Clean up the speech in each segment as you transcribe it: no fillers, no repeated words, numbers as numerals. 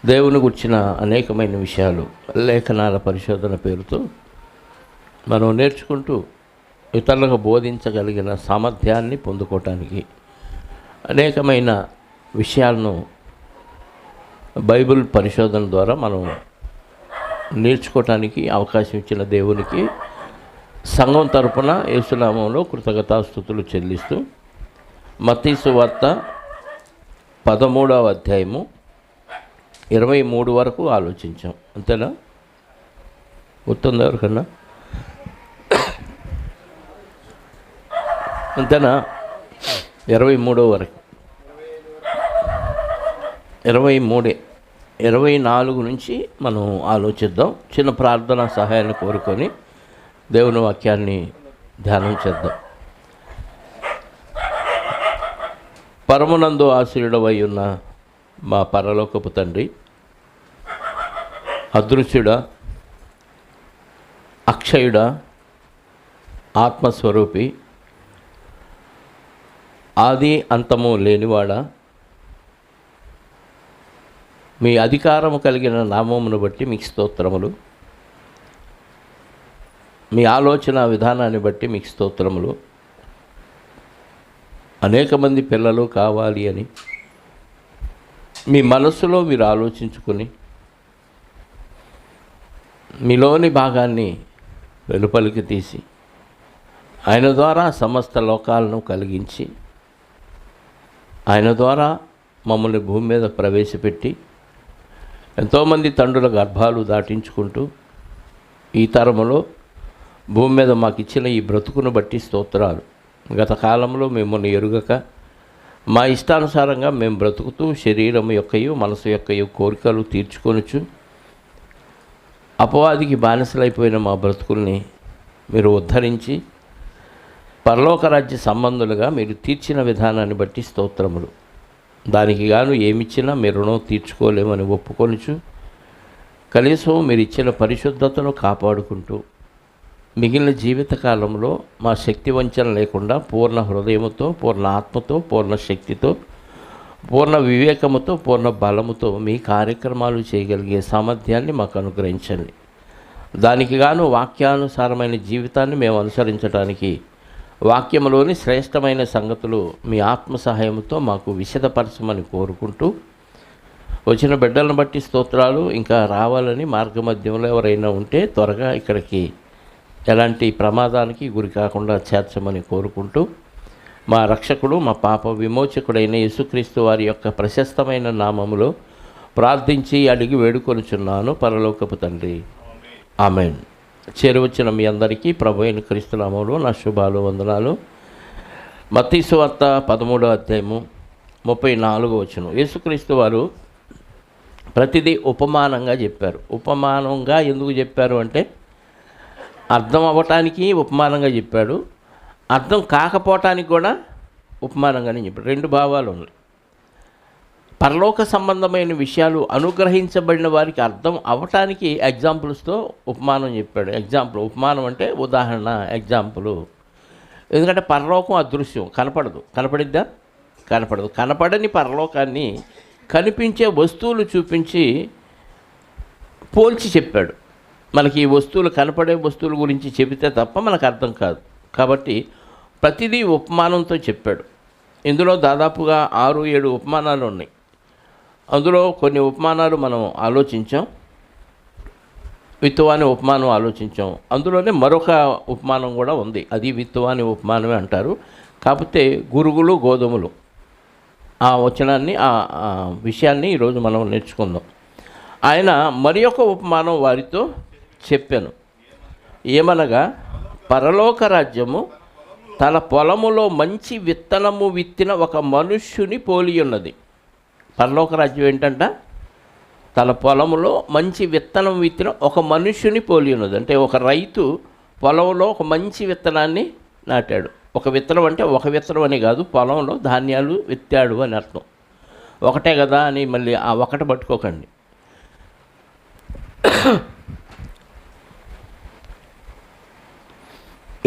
దేవుని గుర్చిన అనేకమైన విషయాలు లేఖనాల పరిశోధన పేరుతో మనం నేర్చుకుంటూ ఇతరులకు బోధించగలిగిన సామర్థ్యాన్ని పొందుకోవటానికి అనేకమైన విషయాలను బైబిల్ పరిశోధన ద్వారా మనం నేర్చుకోవటానికి అవకాశం ఇచ్చిన దేవునికి సంఘం తరపున యేసునామంలో కృతజ్ఞతాస్తుతులు చెల్లిస్తూ మత్తయి సువార్త 13వ అధ్యాయము 23 వరకు ఆలోచించాం. అంతేనా? గుర్తుందా ఎవరికన్నా? అంతేనా? 23 వరకు 24 నుంచి మనం ఆలోచిద్దాం. చిన్న ప్రార్థనా సహాయాన్ని కోరుకొని దేవుని వాక్యాన్ని ధ్యానం చేద్దాం. పరమునందు ఆశీర్యుడవై ఉన్న మా పరలోకపు తండ్రి, అదృశ్యుడా, అక్షయుడా, ఆత్మస్వరూపి, ఆది అంతము లేనివాడా, మీ అధికారము కలిగిన నామమును బట్టి మీకు స్తోత్రములు, మీ ఆలోచన విధానాన్ని బట్టి మీకు స్తోత్రములు. అనేక మంది పిల్లలు కావాలి అని మీ మనస్సులో మీరు ఆలోచించుకొని మీలోని భాగాన్ని వెలుపలికి తీసి ఆయన ద్వారా సమస్త లోకాలను కలిగించి ఆయన ద్వారా మమ్మల్ని భూమి మీద ప్రవేశపెట్టి ఎంతోమంది తండ్రుల గర్భాలు దాటించుకుంటూ ఈ తరములో భూమి మీద మాకు ఇచ్చిన ఈ బ్రతుకును బట్టి స్తోత్రాలు. గత కాలంలో మిమ్మల్ని ఎరుగక మా ఇష్టానుసారంగా మేము బ్రతుకుతూ శరీరం యొక్కయు మనసు యొక్కయు కోరికలు తీర్చుకొనుచు అపవాదికి బానిసలైపోయిన మా బ్రతుకుల్ని మీరు ఉద్ధరించి పరలోక రాజ్య సంబంధులుగా మీరు తీర్చిన విధానాన్ని బట్టి స్తోత్రములు. దానికి గాను ఏమిచ్చినా మీ రుణం తీర్చుకోలేమని ఒప్పుకొనుచు కనీసం మీరు ఇచ్చిన పరిశుద్ధతను కాపాడుకుంటూ మిగిలిన జీవితకాలంలో మా శక్తి వంచన లేకుండా పూర్ణ హృదయముతో, పూర్ణ ఆత్మతో, పూర్ణ శక్తితో, పూర్ణ వివేకముతో, పూర్ణ బలముతో మీ కార్యక్రమాలు చేయగలిగే సామర్థ్యాన్ని మాకు అనుగ్రహించండి. దానికి గాను వాక్యానుసారమైన జీవితాన్ని మేము అనుసరించడానికి వాక్యములోని శ్రేష్టమైన సంగతులు మీ ఆత్మ సహాయంతో మాకు విశదపరచమని కోరుకుంటూ వచ్చిన బిడ్డలను బట్టి స్తోత్రాలు. ఇంకా రావాలని మార్గమధ్యంలో ఎవరైనా ఉంటే త్వరగా ఇక్కడికి ఎలాంటి ప్రమాదానికి గురి కాకుండా చేర్చమని కోరుకుంటూ మా రక్షకుడు, మా పాప విమోచకుడైన యేసుక్రీస్తు వారి యొక్క ప్రశస్తమైన నామములో ప్రార్థించి అడిగి వేడుకొనుచున్నాను పరలోకపు తండ్రి, ఆమేన్. చేరువచ్చిన మీ అందరికీ ప్రభు అయిన క్రీస్తు నామములో నా శుభాలు, వందనాలు. మత్తయి సువార్త 13వ అధ్యాయము 34వ వచనం. యేసుక్రీస్తు వారు ప్రతిదీ ఉపమానంగా చెప్పారు. ఉపమానంగా ఎందుకు చెప్పారు అంటే అర్థం అవ్వటానికి ఉపమానంగా చెప్పాడు, అర్థం కాకపోవటానికి కూడా ఉపమానంగానే చెప్పాడు. రెండు భావాలు ఉన్నాయి. పరలోక సంబంధమైన విషయాలు అనుగ్రహించబడిన వారికి అర్థం అవ్వటానికి ఎగ్జాంపుల్స్తో ఉపమానం చెప్పాడు. ఉపమానం అంటే ఉదాహరణ, ఎగ్జాంపుల్. ఎందుకంటే పరలోకం అదృశ్యం, కనపడదు. కనపడిద్దా? కనపడదు. కనపడని పరలోకాన్ని కనిపించే వస్తువులు చూపించి పోల్చి చెప్పాడు. మనకి ఈ వస్తువులు, కనపడే వస్తువుల గురించి చెబితే తప్ప మనకు అర్థం కాదు. కాబట్టి ప్రతిదీ ఉపమానంతో చెప్పాడు. ఇందులో దాదాపుగా 6-7 ఉపమానాలు ఉన్నాయి. అందులో కొన్ని ఉపమానాలు మనం ఆలోచించాం. విత్తువాని ఉపమానం ఆలోచించాం. అందులోనే మరొక ఉపమానం కూడా ఉంది, అది విత్తువాని ఉపమానమే అంటారు. కాకపోతే గురుగులు, గోధుమలు, ఆ వచనాన్ని, ఆ విషయాన్ని ఈరోజు మనం నేర్చుకుందాం. ఆయన మరి ఒక ఉపమానం వారితో చెప్పాను. ఏమనగా, పరలోక రాజ్యము తన పొలములో మంచి విత్తనము విత్తిన ఒక మనుష్యుని పోలి ఉన్నది. పరలోక రాజ్యం ఏంటంట? తన పొలములో మంచి విత్తనం విత్తిన ఒక మనుష్యుని పోలి ఉన్నది. అంటే ఒక రైతు పొలంలో ఒక మంచి విత్తనాన్ని నాటాడు. ఒక విత్తనం అంటే ఒక విత్తనం అని కాదు, పొలంలో ధాన్యాలు విత్తాడు అని అర్థం. ఒకటే కదా అని మళ్ళీ ఆ ఒకటి పట్టుకోకండి.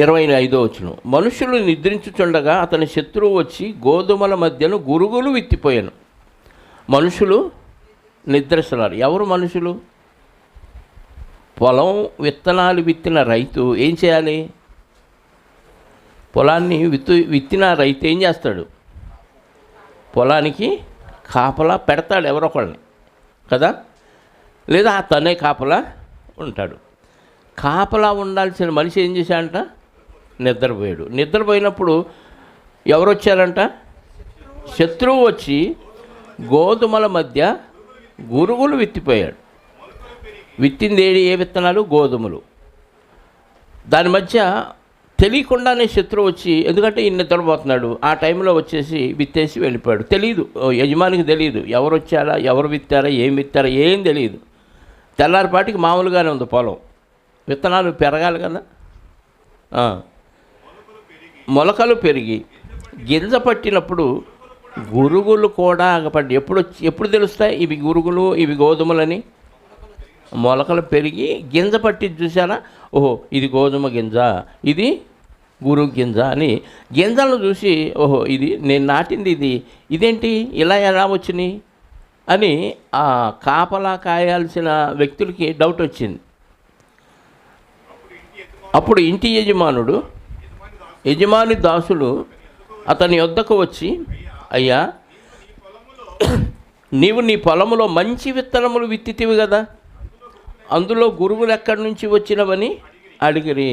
25వ వచనం. మనుషులు నిద్రించుచుండగా అతని శత్రువు వచ్చి గోధుమల మధ్యను గురుగులు విత్తిపోయాను. మనుషులు నిద్రిస్తున్నారు. ఎవరు మనుషులు? పొలం విత్తనాలు విత్తిన రైతు ఏం చేయాలి? పొలాన్ని విత్తిన రైతు ఏం చేస్తాడు? పొలానికి కాపలా పెడతాడు ఎవరొకళ్ళని కదా, లేదా తనే కాపలా ఉంటాడు. కాపలా ఉండాల్సిన మనిషి ఏం చేశాడంట? నిద్రపోయాడు. నిద్రపోయినప్పుడు ఎవరు వచ్చారంట? శత్రువు వచ్చి గోధుమల మధ్య గురుగులు విత్తిపోయాడు. విత్తింది ఏ విత్తనాలు? గోధుమలు. దాని మధ్య తెలియకుండానే శత్రువు వచ్చి, ఎందుకంటే ఈయన నిద్రపోతున్నాడు, ఆ టైంలో వచ్చేసి విత్తేసి వెళ్ళిపోయాడు. తెలియదు, యజమానికి తెలియదు ఎవరు వచ్చారా, ఎవరు విత్తారా, ఏం విత్తారా ఏం తెలియదు. తెల్లారిపాటికి మామూలుగానే ఉంది పొలం, విత్తనాలు పెరగాలి కదా. మొలకలు పెరిగి గింజ పట్టినప్పుడు గురుగులు కూడా ఆగపడ్డాయి. ఎప్పుడు తెలుస్తాయి ఇవి గురుగులు, ఇవి గోధుమలని? మొలకలు పెరిగి గింజ పట్టి చూసారా, ఓహో ఇది గోధుమ గింజ, ఇది గురుగు గింజ అని గింజలను చూసి, ఓహో ఇది నేను నాటింది, ఇదేంటి ఇలా ఎలా వచ్చినాయి అని ఆ కాపలా కాయాల్సిన వ్యక్తులకి డౌట్ వచ్చింది. అప్పుడు ఇంటి యజమాని దాసులు అతని వద్దకు వచ్చి, అయ్యా నీవు నీ పొలములో మంచి విత్తనములు విత్తితివి కదా, అందులో గురుగులు ఎక్కడి నుంచి వచ్చినవని అడిగిరి.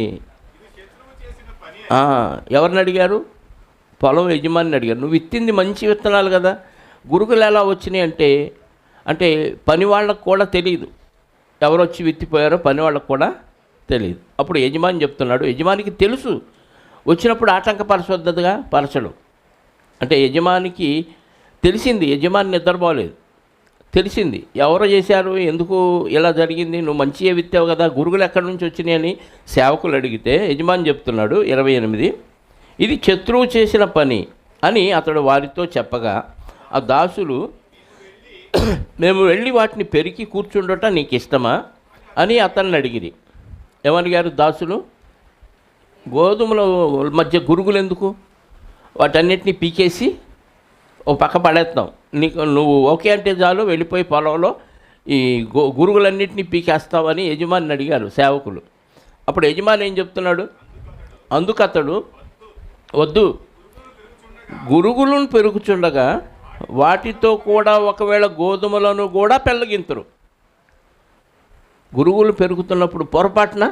ఎవరిని అడిగారు? పొలం యజమానిని అడిగారు. నువ్వు విత్తింది మంచి విత్తనాలు కదా, గురుగులు ఎలా వచ్చినాయి అంటే పని వాళ్ళకు కూడా తెలియదు, ఎవరు వచ్చి విత్తిపోయారో పని వాళ్ళకు కూడా తెలియదు. అప్పుడు యజమాని చెప్తున్నాడు, యజమానికి తెలుసు, వచ్చినప్పుడు ఆటంకపరచొద్దగా పరచడు. అంటే యజమానికి తెలిసింది, యజమాని నిద్రపోలేదు, తెలిసింది ఎవరో చేశారు, ఎందుకు ఇలా జరిగింది, నువ్వు మంచిగా విత్తావు కదా, గురుగులు ఎక్కడి నుంచి వచ్చినాయి అని సేవకులు అడిగితే యజమాని చెప్తున్నాడు 28, ఇది శత్రువు చేసిన పని అని అతడు వారితో చెప్పగా, ఆ దాసులు మేము వెళ్ళి వాటిని పెరికి కూర్చుండట నీకు ఇష్టమా అని అతన్ని అడిగిరి. ఏమడిగారు దాసులు? గోధుమల మధ్య గురుగులు ఎందుకు, వాటన్నిటిని పీకేసి ఓ పక్క పడేస్తాం, నువ్వు ఓకే అంటే చాలు వెళ్ళిపోయి పొలంలో ఈ గురుగులన్నింటినీ పీకేస్తావని యజమాని అడిగారు సేవకులు. అప్పుడు యజమాని ఏం చెప్తున్నాడు? అందుకతడు, వద్దు, గురుగులను పెరుగుచుండగా వాటితో కూడా ఒకవేళ గోధుమలను కూడా పెళ్ళగింతురు. గురుగులు పెరుగుతున్నప్పుడు పొరపాటున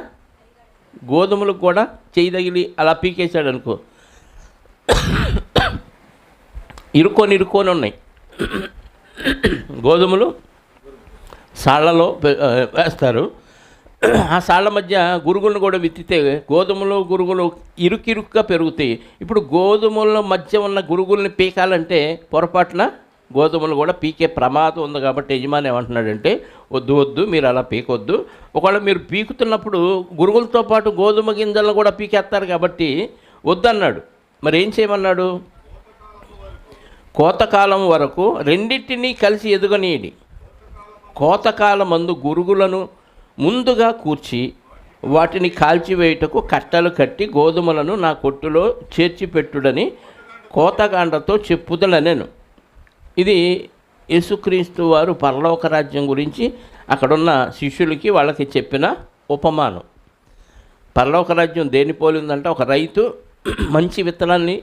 గోధుమలకు కూడా చేయి తగిలి అలా పీకేశాడు అనుకో, ఇరుక్కొని ఉన్నాయి. గోధుమలు సాళ్లలో వేస్తారు, ఆ సాళ్ల మధ్య గురుగులను కూడా విత్తితే గురుగులు ఇరుక్కిరుక్కుగా పెరుగుతాయి. ఇప్పుడు గోధుమల మధ్య ఉన్న గురుగుల్ని పీకాలంటే పొరపాటున గోధుమలు కూడా పీకే ప్రమాదం ఉంది. కాబట్టి యజమాని ఏమంటున్నాడంటే, వద్దు మీరు అలా పీకొద్దు, ఒకవేళ మీరు పీకుతున్నప్పుడు గురుగులతో పాటు గోధుమ గింజలను కూడా పీకేస్తారు కాబట్టి వద్దన్నాడు. మరి ఏం చేయమన్నాడు? కోతకాలం వరకు రెండింటినీ కలిసి ఎదుగనీయడి. కోతకాలం మందు గురుగులను ముందుగా కూర్చి వాటిని కాల్చివేయుటకు కట్టలు కట్టి గోధుమలను నా కొట్టులో చేర్చిపెట్టుడని కోతకాండతో చెప్పుదనెను. ఇది యేసుక్రీస్తు వారు పరలోక రాజ్యం గురించి అక్కడున్న శిష్యులకి వాళ్ళకి చెప్పిన ఉపమానం. పరలోక రాజ్యం దేని పోలిందంటే, ఒక రైతు మంచి విత్తనాన్ని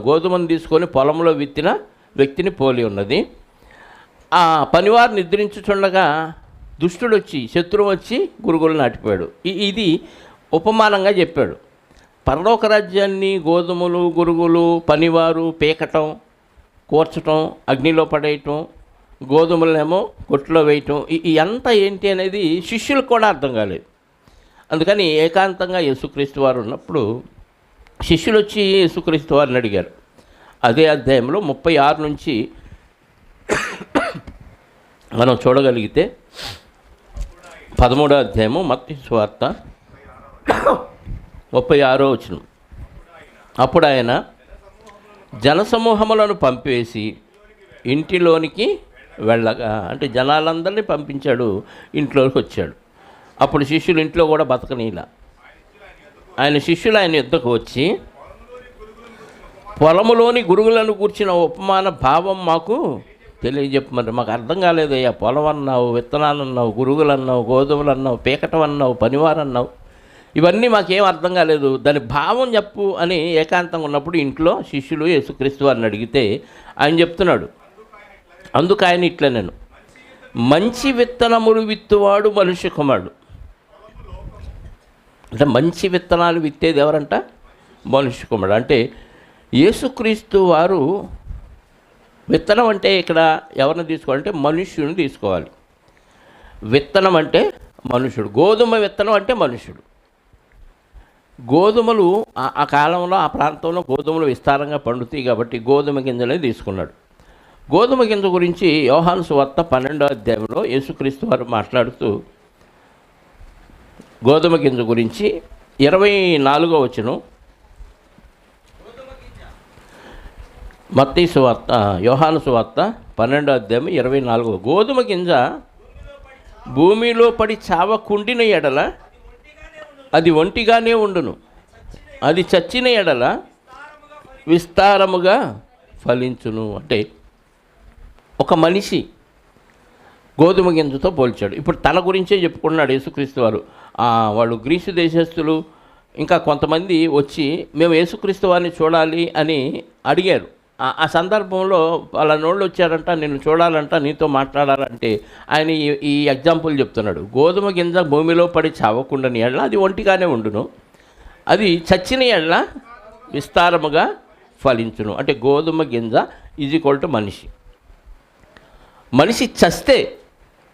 గోధుమను తీసుకొని పొలంలో విత్తిన వ్యక్తిని పోలి ఉన్నది. ఆ పనివారు నిద్రించుచుండగా దుష్టుడు వచ్చి, శత్రువు వచ్చి గురుగులు నాటిపోయాడు. ఇది ఉపమానంగా చెప్పాడు. పరలోక రాజ్యాన్ని గోధుమలు, గురుగులు, పనివారు పీకటం, కూర్చటం, అగ్నిలో పడేయటం, గోధుమలనేమో కొట్టులో వేయటం, ఇదంతా ఏంటి అనేది శిష్యులకు కూడా అర్థం కాలేదు. అందుకని ఏకాంతంగా యేసుక్రీస్తు వారు ఉన్నప్పుడు శిష్యులు వచ్చి యేసుక్రీస్తు వారిని అడిగారు. అదే అధ్యాయంలో 36 నుంచి మనం చూడగలిగితే 13వ అధ్యాయము మత్తయి సువార్త 36వ వచనం. అప్పుడు ఆయన జనసమూహములను పంపివేసి ఇంటిలోనికి వెళ్ళగా, అంటే జనాలందరినీ పంపించాడు, ఇంట్లోకి వచ్చాడు. అప్పుడు శిష్యులు ఇంట్లో కూడా బతకనీలా. ఆయన శిష్యులు ఆయన యుద్ధకు వచ్చి, పొలములోని గురుగులను కూర్చిన ఉపమాన భావం మాకు తెలియజెప్పమని. మాకు అర్థం కాలేదయ్యా, పొలం అన్నావు, విత్తనాలు అన్నావు, గురుగులు అన్నావు, గోధుమలు అన్నావు, పీకటం అన్నావు, పనివారు అన్నావు, ఇవన్నీ మాకేం అర్థం కాలేదు, దాని భావం చెప్పు అని ఏకాంతంగా ఉన్నప్పుడు ఇంట్లో శిష్యులు యేసుక్రీస్తు వారిని అడిగితే ఆయన చెప్తున్నాడు, అందుకు ఆయన ఇట్లా, నేను మంచి విత్తనములు విత్తువాడు మనుష్య కుమారుడు. అంటే మంచి విత్తనాలు విత్తేది ఎవరంట? మనుష్య కుమారుడు. అంటే యేసుక్రీస్తు వారు విత్తనం అంటే ఇక్కడ ఎవరిని తీసుకోవాలంటే మనుష్యుని తీసుకోవాలి. విత్తనం అంటే మనుషుడు, గోధుమ విత్తనం అంటే మనుషుడు. గోధుమలు ఆ కాలంలో ఆ ప్రాంతంలో గోధుమలు విస్తారంగా పండుతాయి కాబట్టి గోధుమ గింజలే తీసుకున్నాడు. గోధుమ గింజ గురించి యోహాను సువార్త 12వ అధ్యాయంలో యేసుక్రీస్తు వారు మాట్లాడుతూ గోధుమ గింజ గురించి 24వ వచనం, మత్తయి సువార్త యోహాను సువార్త 12వ అధ్యాయం 24, గోధుమ గింజ భూమిలో పడి చావకుండిన ఎడల అది ఒంటిగానే ఉండును, అది చచ్చిన ఎడల విస్తారముగా ఫలించును. అంటే ఒక మనిషి గోధుమ గింజతో పోల్చాడు. ఇప్పుడు తన గురించే చెప్పుకున్నాడు యేసుక్రీస్తు వారు. వాళ్ళు గ్రీసు దేశస్తులు ఇంకా కొంతమంది వచ్చి మేము యేసుక్రీస్తు వారిని చూడాలి అని అడిగారు. ఆ సందర్భంలో వాళ్ళ నోళ్ళు వచ్చారంట, నిన్ను చూడాలంట, నీతో మాట్లాడాలంటే ఆయన ఈ ఎగ్జాంపుల్ చెప్తున్నాడు. గోధుమ గింజ భూమిలో పడి చావకుండాని ఎడల అది ఒంటిగానే ఉండును, అది చచ్చిన ఎడల విస్తారముగా ఫలించును. అంటే గోధుమ గింజ ఈజ్ ఈక్వల్ టు మనిషి. మనిషి చస్తే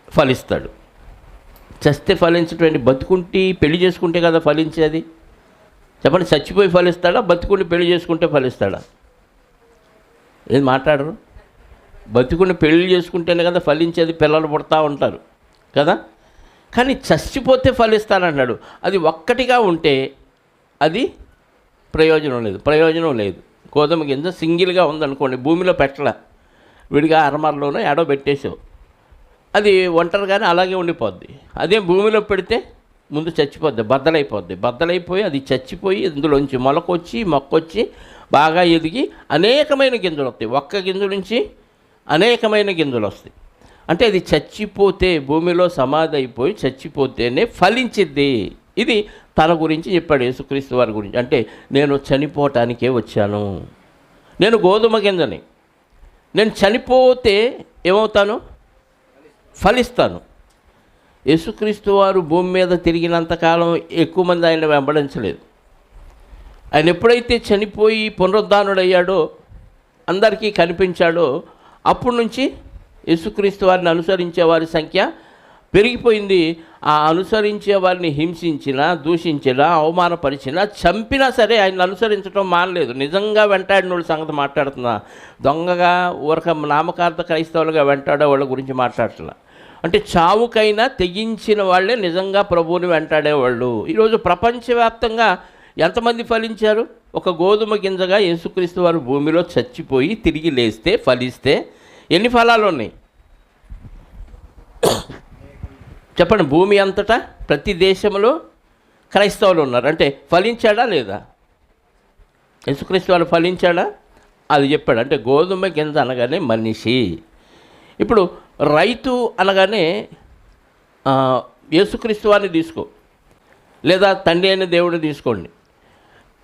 ఫలిస్తాడు. చస్తే ఫలించటువంటి, బతుకుంటే పెళ్లి చేసుకుంటే కదా ఫలించేది. చెప్పండి, చచ్చిపోయి ఫలిస్తాడా, బతుకుండి పెళ్లి చేసుకుంటే ఫలిస్తాడా? ఏది మాట్లాడరు? బతుకుని పెళ్లి చేసుకుంటేనే కదా ఫలించేది, పిల్లలు పుడతా ఉంటారు కదా. కానీ చచ్చిపోతే ఫలిస్తానన్నాడు. అది ఒక్కటిగా ఉంటే అది ప్రయోజనం లేదు. గోధుమ గింజ సింగిల్గా ఉందనుకోండి, భూమిలో పెట్టల, విడిగా అరమరలోనో ఎడో పెట్టేసావు, అది ఒంటరిగానే అలాగే ఉండిపోద్ది. అదే భూమిలో పెడితే ముందు చచ్చిపోద్ది, బద్దలైపోయి అది చచ్చిపోయి ఇందులోంచి మొక్కొచ్చి బాగా ఎదిగి అనేకమైన గింజలు వస్తాయి. ఒక్క గింజ నుంచి అనేకమైన గింజలు వస్తాయి. అంటే అది చచ్చిపోతే, భూమిలో సమాధి అయిపోయి చచ్చిపోతేనే ఫలించిద్ది. ఇది తన గురించి చెప్పాడు యేసుక్రీస్తు వారి గురించి. అంటే నేను చనిపోవటానికే వచ్చాను, నేను గోధుమ గింజని, నేను చనిపోతే ఏమవుతాను? ఫలిస్తాను. యేసుక్రీస్తు వారు భూమి మీద తిరిగినంతకాలం ఎక్కువ మంది ఆయన వెంబడించలేదు. ఆయన ఎప్పుడైతే చనిపోయి పునరుద్ధానుడయ్యాడో, అందరికీ కనిపించాడో, అప్పటి నుంచి యేసుక్రీస్తు వారిని అనుసరించే వారి సంఖ్య పెరిగిపోయింది. ఆ అనుసరించే వారిని హింసించినా, దూషించినా, అవమానపరిచినా, చంపినా సరే ఆయన అనుసరించడం మానలేదు. నిజంగా వెంటాడిన వాళ్ళ సంగతి మాట్లాడుతున్నా, దొంగగా ఊరక నామకార్థ క్రైస్తవులుగా వెంటాడే వాళ్ళ గురించి మాట్లాడుతున్నా. అంటే చావుకైనా తెగించిన వాళ్ళే నిజంగా ప్రభువుని వెంటాడేవాళ్ళు. ఈరోజు ప్రపంచవ్యాప్తంగా ఎంతమంది ఫలించారు? ఒక గోధుమ గింజగా యేసుక్రీస్తు వారు భూమిలో చచ్చిపోయి తిరిగి లేస్తే ఫలిస్తే ఎన్ని ఫలాలు ఉన్నాయి చెప్పండి? భూమి అంతటా ప్రతి దేశంలో క్రైస్తవులు ఉన్నారు. అంటే ఫలించాడా లేదా? యేసుక్రీస్తు వారు ఫలించాడా? అది చెప్పాడు. అంటే గోధుమ గింజ అనగానే మనిషి. ఇప్పుడు రైతు అనగానే యేసుక్రీస్తు వారిని తీసుకో, లేదా తండ్రి అయిన దేవుడిని తీసుకోండి.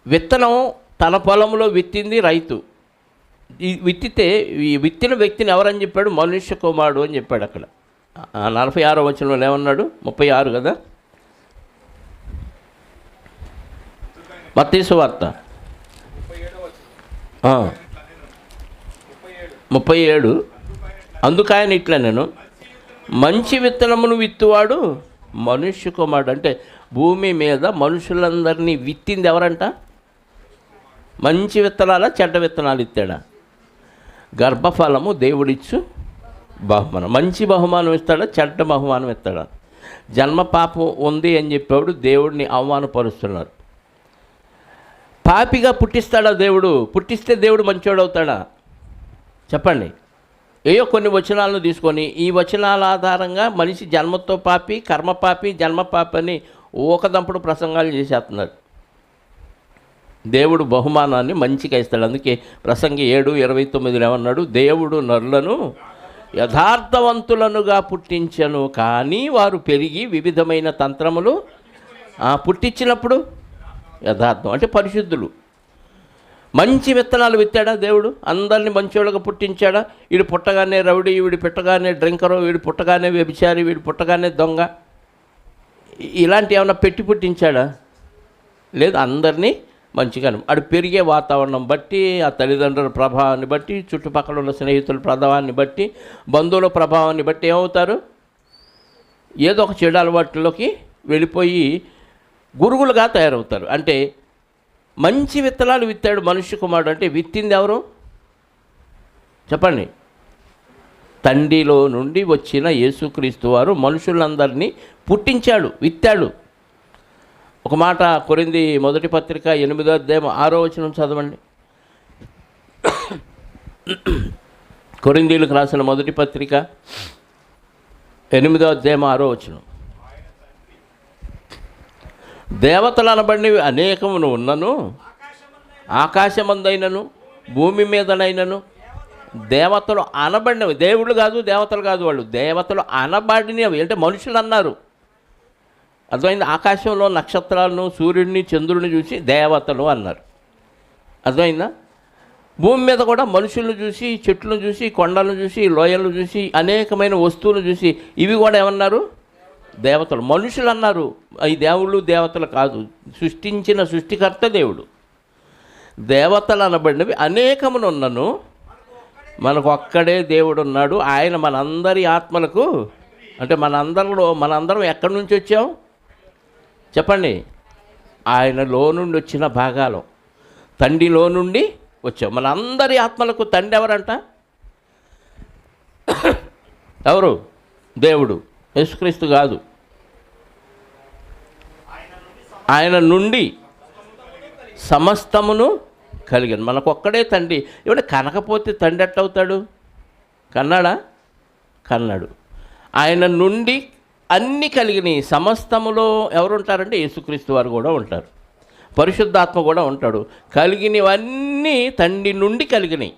విత్తనం తన పొలంలో విత్తింది రైతు. విత్తితే విత్తిన వ్యక్తిని ఎవరని చెప్పాడు? మనుష్య కుమారుడు అని చెప్పాడు. అక్కడ 46వ వచనంలో ఏమన్నాడు? 36 కదా, మత్తయి సువార్త 37. అందుకని ఇట్లా, నేను మంచి విత్తనమును విత్తువాడు మనుష్య కుమారుడు. అంటే భూమి మీద మనుషులందరినీ విత్తింది ఎవరంట? మంచి విత్తనాలా చెడ్డ విత్తనాలు ఇస్తాడా? గర్భఫలము దేవుడిచ్చు బహుమానం. మంచి బహుమానం ఇస్తాడా, చెడ్డ బహుమానం ఇస్తాడా? జన్మ పాపం ఉంది అని చెప్పేవాడు దేవుడిని అవమానపరుస్తున్నారు. పాపిగా పుట్టిస్తాడా దేవుడు? పుట్టిస్తే దేవుడు మంచోడు అవుతాడా? చెప్పండి. ఏయో కొన్ని వచనాలను తీసుకొని ఈ వచనాల ఆధారంగా మనిషి జన్మతో పాపి, కర్మ పాపి, జన్మ పాపి అని ఊకదంపుడు ప్రసంగాలు చేసేస్తున్నారు. దేవుడు బహుమానాన్ని మంచిగా ఇస్తాడు. అందుకే ప్రసంగి 7:29 ఏమన్నాడు? దేవుడు నరులను యథార్థవంతులనుగా పుట్టించను, కానీ వారు పెరిగి వివిధమైన తంత్రములు పుట్టించినప్పుడు యథార్థం అంటే పరిశుద్ధులు. మంచి విత్తనాలు విత్తాడా దేవుడు? అందరినీ మంచివాళ్ళగా పుట్టించాడా? వీడు పుట్టగానే రౌడీ, వీడు పుట్టగానే డ్రింకరు, వీడు పుట్టగానే వ్యభిచారి, వీడు పుట్టగానే దొంగ, ఇలాంటి ఏమైనా పెట్టి పుట్టించాడా? లేదు, అందరినీ మంచిగాను. అటు పెరిగే వాతావరణం బట్టి, ఆ తల్లిదండ్రుల ప్రభావాన్ని బట్టి, చుట్టుపక్కల ఉన్న స్నేహితుల ప్రభావాన్ని బట్టి, బంధువుల ప్రభావాన్ని బట్టి ఏమవుతారు? ఏదో ఒక చెడు అలవాట్లలోకి వెళ్ళిపోయి గురుగులుగా తయారవుతారు. అంటే మంచి విత్తనాలు విత్తాడు మనుష్య కుమారుడు అంటే విత్తింది ఎవరు చెప్పండి? తండ్రిలో నుండి వచ్చిన యేసుక్రీస్తు వారు మనుషులందరినీ పుట్టించాడు, విత్తాడు. ఒక మాట కొరింథీ మొదటి పత్రిక 8వ అధ్యాయం 6వ వచనం చదవండి. కొరింథీలకు రాసిన మొదటి పత్రిక 8వ అధ్యాయం 6వ వచనం. దేవతలు అనబడినవి అనేకమును ఉన్నను, ఆకాశమందైనను భూమి మీదనైనను దేవతలు అనబడినవి, దేవుళ్ళు కాదు, దేవతలు కాదు, వాళ్ళు దేవతలు అనబడినవి అంటే మనుషులు అన్నారు. అర్థమైంది? ఆకాశంలో నక్షత్రాలను, సూర్యుడిని, చంద్రుడిని చూసి దేవతలు అన్నారు. అర్థమైందా? భూమి మీద కూడా మనుషులను చూసి, చెట్లను చూసి, కొండలను చూసి, లోయలను చూసి, అనేకమైన వస్తువులను చూసి ఇవి కూడా ఏమన్నారు? దేవతలు. మనుషులు అన్నారు. ఈ దేవుళ్ళు దేవతలు కాదు, సృష్టించిన సృష్టికర్త దేవుడు. దేవతలు అనబడినవి అనేకమునున్నను, మనకు ఒక్కడే దేవుడు ఉన్నాడు. ఆయన మనందరి ఆత్మలకు అంటే మనందరం ఎక్కడి నుంచి వచ్చాం చెప్పండి? ఆయనలో నుండి వచ్చిన భాగాలు, తండ్రిలో నుండి వచ్చాం. మనందరి ఆత్మలకు తండ్రి ఎవరంట? ఎవరు? దేవుడు, యేసుక్రీస్తు కాదు. ఆయన నుండి సమస్తమును కలిగాను. మనకొక్కడే తండ్రి. ఏమంటే కనకపోతే తండ్రి ఎట్టవుతాడు? కన్నాడు. ఆయన నుండి అన్నీ కలిగినాయి. సమస్తములో ఎవరుంటారంటే యేసుక్రీస్తు వారు కూడా ఉంటారు, పరిశుద్ధాత్మ కూడా ఉంటాడు. కలిగినవన్నీ తండ్రి నుండి కలిగినాయి,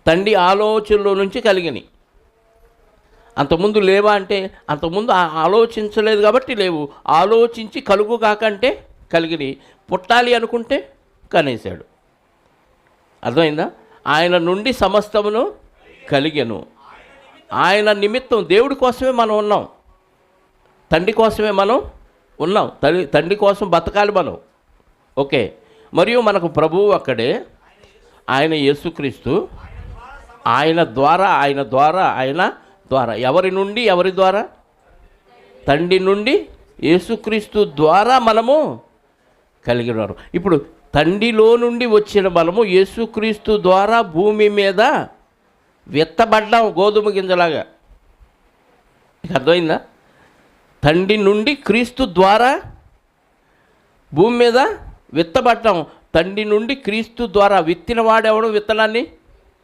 తండ్రి ఆలోచనలో నుంచి కలిగినాయి. అంతకుముందు లేవా అంటే అంతకుముందు ఆలోచించలేదు కాబట్టి లేవు. ఆలోచించి కలుగు కాకంటే కలిగినాయి. పుట్టాలి అనుకుంటే కనేశాడు. అర్థమైందా? ఆయన నుండి సమస్తమును కలిగెను. ఆయన నిమిత్తం దేవుడి కోసమే మనం ఉన్నాం, తండ్రి కోసమే మనం ఉన్నాం. తండ్రి కోసం బతకాలి మనం. ఓకే. మరియు మనకు ప్రభువు అక్కడే, ఆయన యేసుక్రీస్తు. ఆయన ద్వారా ఎవరి నుండి, ఎవరి ద్వారా? తండ్రి నుండి యేసుక్రీస్తు ద్వారా మనము కలిగి ఉన్నారు. ఇప్పుడు తండ్రిలో నుండి వచ్చిన బలము యేసుక్రీస్తు ద్వారా భూమి మీద విత్తబడ్డాం, గోధుమ గింజలాగా. అర్థమైందా? తండ్రి నుండి క్రీస్తు ద్వారా భూమి మీద విత్తబడ్డాం. తండ్రి నుండి క్రీస్తు ద్వారా విత్తిన వాడెవడు విత్తనాన్ని?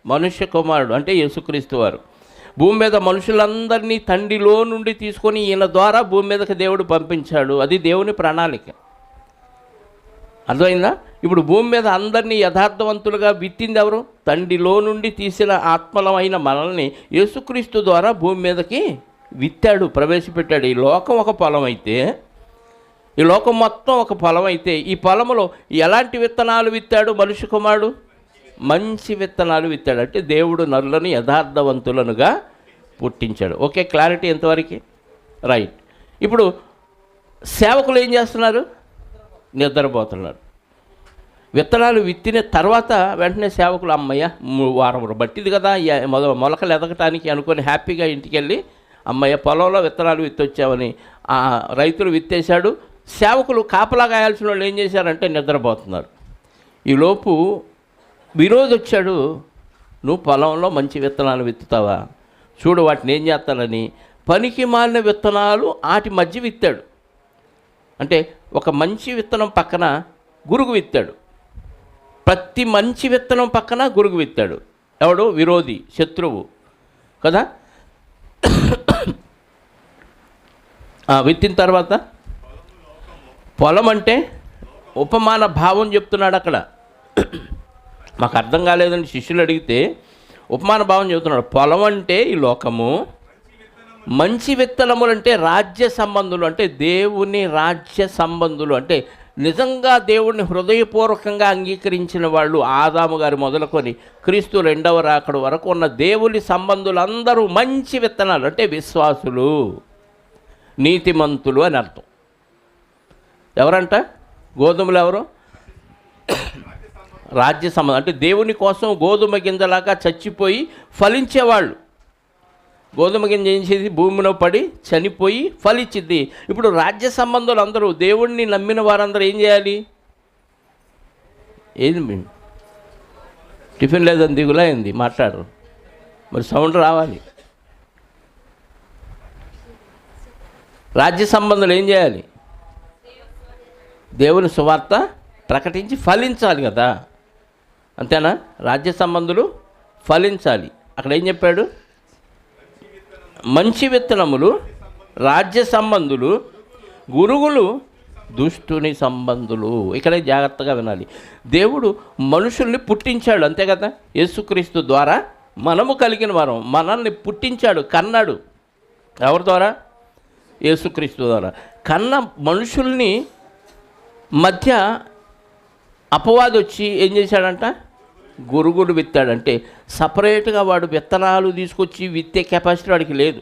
మనుష్య కుమారుడు అంటే యేసుక్రీస్తు వారు. భూమి మీద మనుషులందరినీ తండ్రిలో నుండి తీసుకొని ఈయన ద్వారా భూమి మీదకి దేవుడు పంపించాడు. అది దేవుని ప్రణాళిక. అర్థమైందా? ఇప్పుడు భూమి మీద అందరినీ యథార్థవంతులుగా విత్తింది ఎవరు? తండ్రిలో నుండి తీసిన ఆత్మలమైన మనల్ని యేసుక్రీస్తు ద్వారా భూమి మీదకి విత్తాడు, ప్రవేశపెట్టాడు. ఈ లోకం ఒక పొలం అయితే, ఈ లోకం మొత్తం ఒక పొలం అయితే, ఈ పొలంలో ఎలాంటి విత్తనాలు విత్తాడు మనుష్య కుమారుడు? మంచి విత్తనాలు విత్తాడు. అంటే దేవుడు నరులను యథార్థవంతులనుగా పుట్టించాడు. ఓకే, క్లారిటీ ఎంతవరకు? రైట్. ఇప్పుడు సేవకులు ఏం చేస్తున్నారు? నిద్రపోతున్నారు. విత్తనాలు విత్తిన తర్వాత వెంటనే సేవకులు అమ్మయ్య వారం బట్టిది కదా మొలకలు ఎదగటానికి అనుకొని హ్యాపీగా ఇంటికి వెళ్ళి అమ్మయ్య పొలంలో విత్తనాలు విత్తొచ్చామని రైతులు విత్తేశాడు. సేవకులు కాపలా కాయాల్సిన వాళ్ళు ఏం చేశారంటే నిద్రపోతున్నారు. ఈలోపు విరోధి వచ్చాడు, నువ్వు పొలంలో మంచి విత్తనాలు విత్తుతావా? చూడు వాటిని ఏం చేస్తానని పనికి మాలిన విత్తనాలు ఆటి మధ్య విత్తాడు. అంటే ఒక మంచి విత్తనం పక్కన గురుగు విత్తాడు. ప్రతి మంచి విత్తనం పక్కన గురుగు విత్తాడు. ఎవడు? విరోధి, శత్రువు కదా. విత్తిన తర్వాత పొలం అంటే ఉపమాన భావం చెప్తున్నాడు అక్కడ. మాకు అర్థం కాలేదని శిష్యులు అడిగితే ఉపమాన భావం చెబుతున్నాడు. పొలం అంటే ఈ లోకము, మంచి విత్తనములు అంటే రాజ్య సంబంధులు, అంటే దేవుని రాజ్య సంబంధులు, అంటే నిజంగా దేవుడిని హృదయపూర్వకంగా అంగీకరించిన వాళ్ళు ఆదాము గారి మొదలుకొని క్రీస్తు రెండవ రాకడ వరకు ఉన్న దేవుని సంబంధులందరూ మంచి విత్తనాలు, అంటే విశ్వాసులు, నీతిమంతులు అని అర్థం. ఎవరంట? గోధుమలు ఎవరు? రాజ్య సంబంధం, అంటే దేవుని కోసం గోధుమ గింజలాగా చచ్చిపోయి ఫలించేవాళ్ళు. గోధుమ గింజ ఏం చేసి భూమిలో పడి చనిపోయి ఫలించింది. ఇప్పుడు రాజ్య సంబంధాలు అందరూ, దేవుణ్ణి నమ్మిన వారందరూ ఏం చేయాలి? ఏది టిఫిన్ లేదని దిగులా అయింది, మాట్లాడరు మరి, సౌండ్ రావాలి. రాజ్య సంబంధాలు ఏం చేయాలి? దేవుని సువార్త ప్రకటించి ఫలించాలి కదా, అంతేనా? రాజ్య సంబంధులు ఫలించాలి. అక్కడ ఏం చెప్పాడు? మంచి విత్తనములు రాజ్య సంబంధులు, గురుగులు దుష్టుని సంబంధులు. ఇక్కడే జాగ్రత్తగా వినాలి. దేవుడు మనుషుల్ని పుట్టించాడు, అంతే కదా? యేసుక్రీస్తు ద్వారా మనము కలిగిన వారం, మనల్ని పుట్టించాడు, కన్నాడు. ఎవరి ద్వారా? యేసుక్రీస్తు ద్వారా. కన్న మనుషుల్ని మధ్య అపవాది వచ్చి ఏం చేశాడంట? గురుగులు విత్తాడంటే సపరేట్గా వాడు విత్తనాలు తీసుకొచ్చి విత్తే కెపాసిటీ వాడికి లేదు.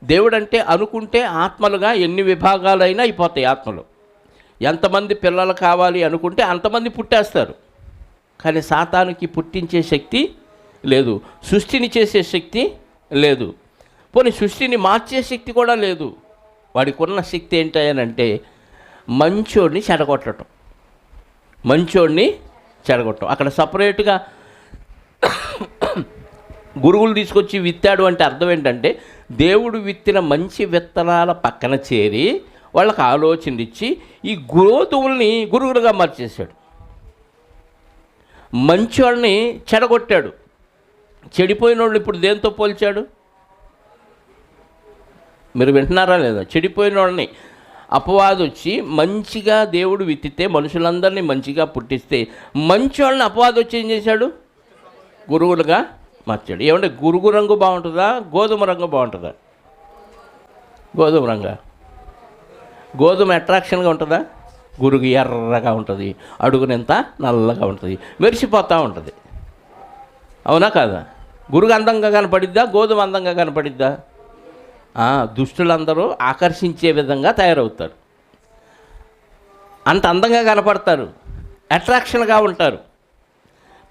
దేవుడు అంటే అనుకుంటే ఆత్మలుగా ఎన్ని విభాగాలైనా అయిపోతాయి. ఆత్మలు ఎంతమంది పిల్లలు కావాలి అనుకుంటే అంతమంది పుట్టేస్తారు. కానీ సాతానుకి పుట్టించే శక్తి లేదు, సృష్టిని చేసే శక్తి లేదు, పోనీ సృష్టిని మార్చే శక్తి కూడా లేదు. వాడికి ఉన్న శక్తి ఏంటంటే మంచోడిని చెడగొట్టడం, మంచోడిని చెడగొట్టడం. అక్కడ సపరేట్గా గురుగులు తీసుకొచ్చి విత్తాడు అంటే అర్థం ఏంటంటే దేవుడు విత్తిన మంచి విత్తనాల పక్కన చేరి వాళ్ళకి ఆలోచన ఇచ్చి ఈ గోధుమల్ని గురుగులుగా మార్చేశాడు. మంచోళ్ళని చెడగొట్టాడు. చెడిపోయిన వాళ్ళు ఇప్పుడు దేంతో పోల్చాడు? మీరు వింటున్నారా లేదా? చెడిపోయిన వాళ్ళని అపవాది వచ్చి మంచిగా దేవుడు విత్తితే, మనుషులందరినీ మంచిగా పుట్టిస్తే, మంచి వాళ్ళని అపవాది వచ్చి ఏం చేశాడు? గురుగులుగా మార్చాడు. ఏమంటే గురుగు రంగు బాగుంటుందా, గోధుమ రంగు బాగుంటుందా? గోధుమ రంగా. గోధుమ అట్రాక్షన్గా ఉంటుందా? గురుగు ఎర్రగా ఉంటుంది, అడుగునెంత నల్లగా ఉంటుంది, మెరిసిపోతూ ఉంటుంది. అవునా కాదా? గురుగు అందంగా కనపడిద్దా, గోధుమ అందంగా కనపడిద్దా? దుష్టులందరూ ఆకర్షించే విధంగా తయారవుతారు, అంత అందంగా కనపడతారు, అట్రాక్షన్గా ఉంటారు.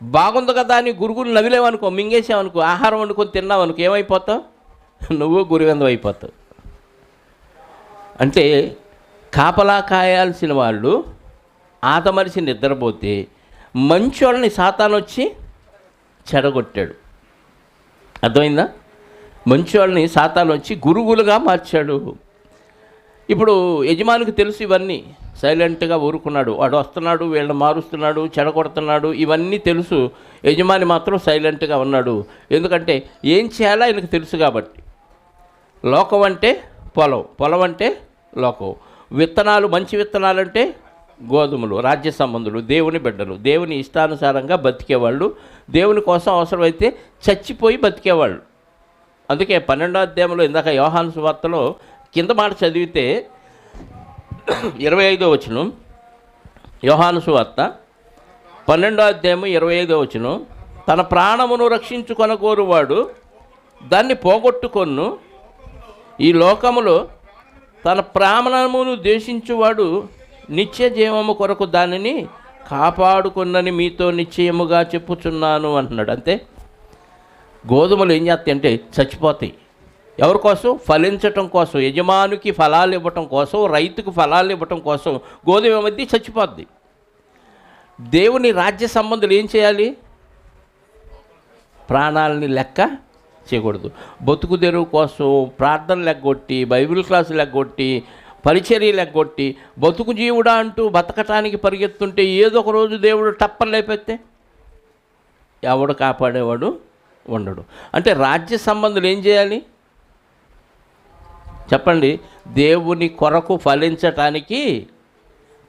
బాగుంది కదా అని గురుగులు నవిలేవనుకో, మింగేసావనుకో, ఆహారం వండుకొని తిన్నావనుకో, ఏమైపోతావు? నువ్వు గురువిందం అయిపోతావు. అంటే కాపలా కాయాల్సిన వాళ్ళు ఆతమరిచి నిద్రపోతే మంచోళ్ళని సాతాను వచ్చి చెడగొట్టాడు. అర్థమైందా? మంచోళ్ళని సాతాను వచ్చి గురుగులుగా మార్చాడు. ఇప్పుడు యజమానికి తెలుసు ఇవన్నీ, సైలెంట్గా ఊరుకున్నాడు. వాడు వస్తున్నాడు, వీళ్ళని మారుస్తున్నాడు, చెడగొడుతున్నాడు, ఇవన్నీ తెలుసు. యజమాని మాత్రం సైలెంట్గా ఉన్నాడు. ఎందుకంటే ఏం చేయాలో ఆయనకు తెలుసు కాబట్టి. లోకం అంటే పొలం, పొలం అంటే లోకం. విత్తనాలు, మంచి విత్తనాలంటే గోధుమలు, రాజ్య సంబంధులు, దేవుని బిడ్డలు, దేవుని ఇష్టానుసారంగా బతికేవాళ్ళు, దేవుని కోసం అవసరమైతే చచ్చిపోయి బతికేవాళ్ళు. అందుకే 12వ అధ్యాయంలో ఇందాక యోహాను సువార్తలో కింద మాట చదివితే 25వ వచనం, యోహాను సువార్త 12వ అధ్యాయము 25వ వచనం, తన ప్రాణమును రక్షించుకొనగోరువాడు దాన్ని పోగొట్టుకొను, ఈ లోకములో తన ప్రాణమును ద్వేషించువాడు నిత్య జీవము కొరకు దానిని కాపాడుకున్నని మీతో నిశ్చయముగా చెప్పుచున్నాను అంటున్నాడు. అంతే. గోధుమలు ఏం చేస్తాయి అంటే చచ్చిపోతాయి. ఎవరి కోసం? ఫలించటం కోసం, యజమానికి ఫలాలు ఇవ్వటం కోసం, రైతుకు ఫలాలు ఇవ్వటం కోసం గోధుమ మధ్య చచ్చిపోద్ది. దేవుని రాజ్య సంబంధులు ఏం చేయాలి? ప్రాణాలని లెక్క చేయకూడదు. బతుకు తెరువు కోసం ప్రార్థన లెగ్గొట్టి, బైబిల్ క్లాసు లెగ్గొట్టి, పరిచర్య లెగ్గొట్టి, బతుకు జీవుడా అంటూ బతకటానికి పరిగెత్తుంటే ఏదో ఒక రోజు దేవుడు టప్పని లేపెత్తే ఎవడు కాపాడేవాడు ఉండడు. అంటే రాజ్య సంబంధులు ఏం చేయాలి చెప్పండి? దేవుని కొరకు ఫలించటానికి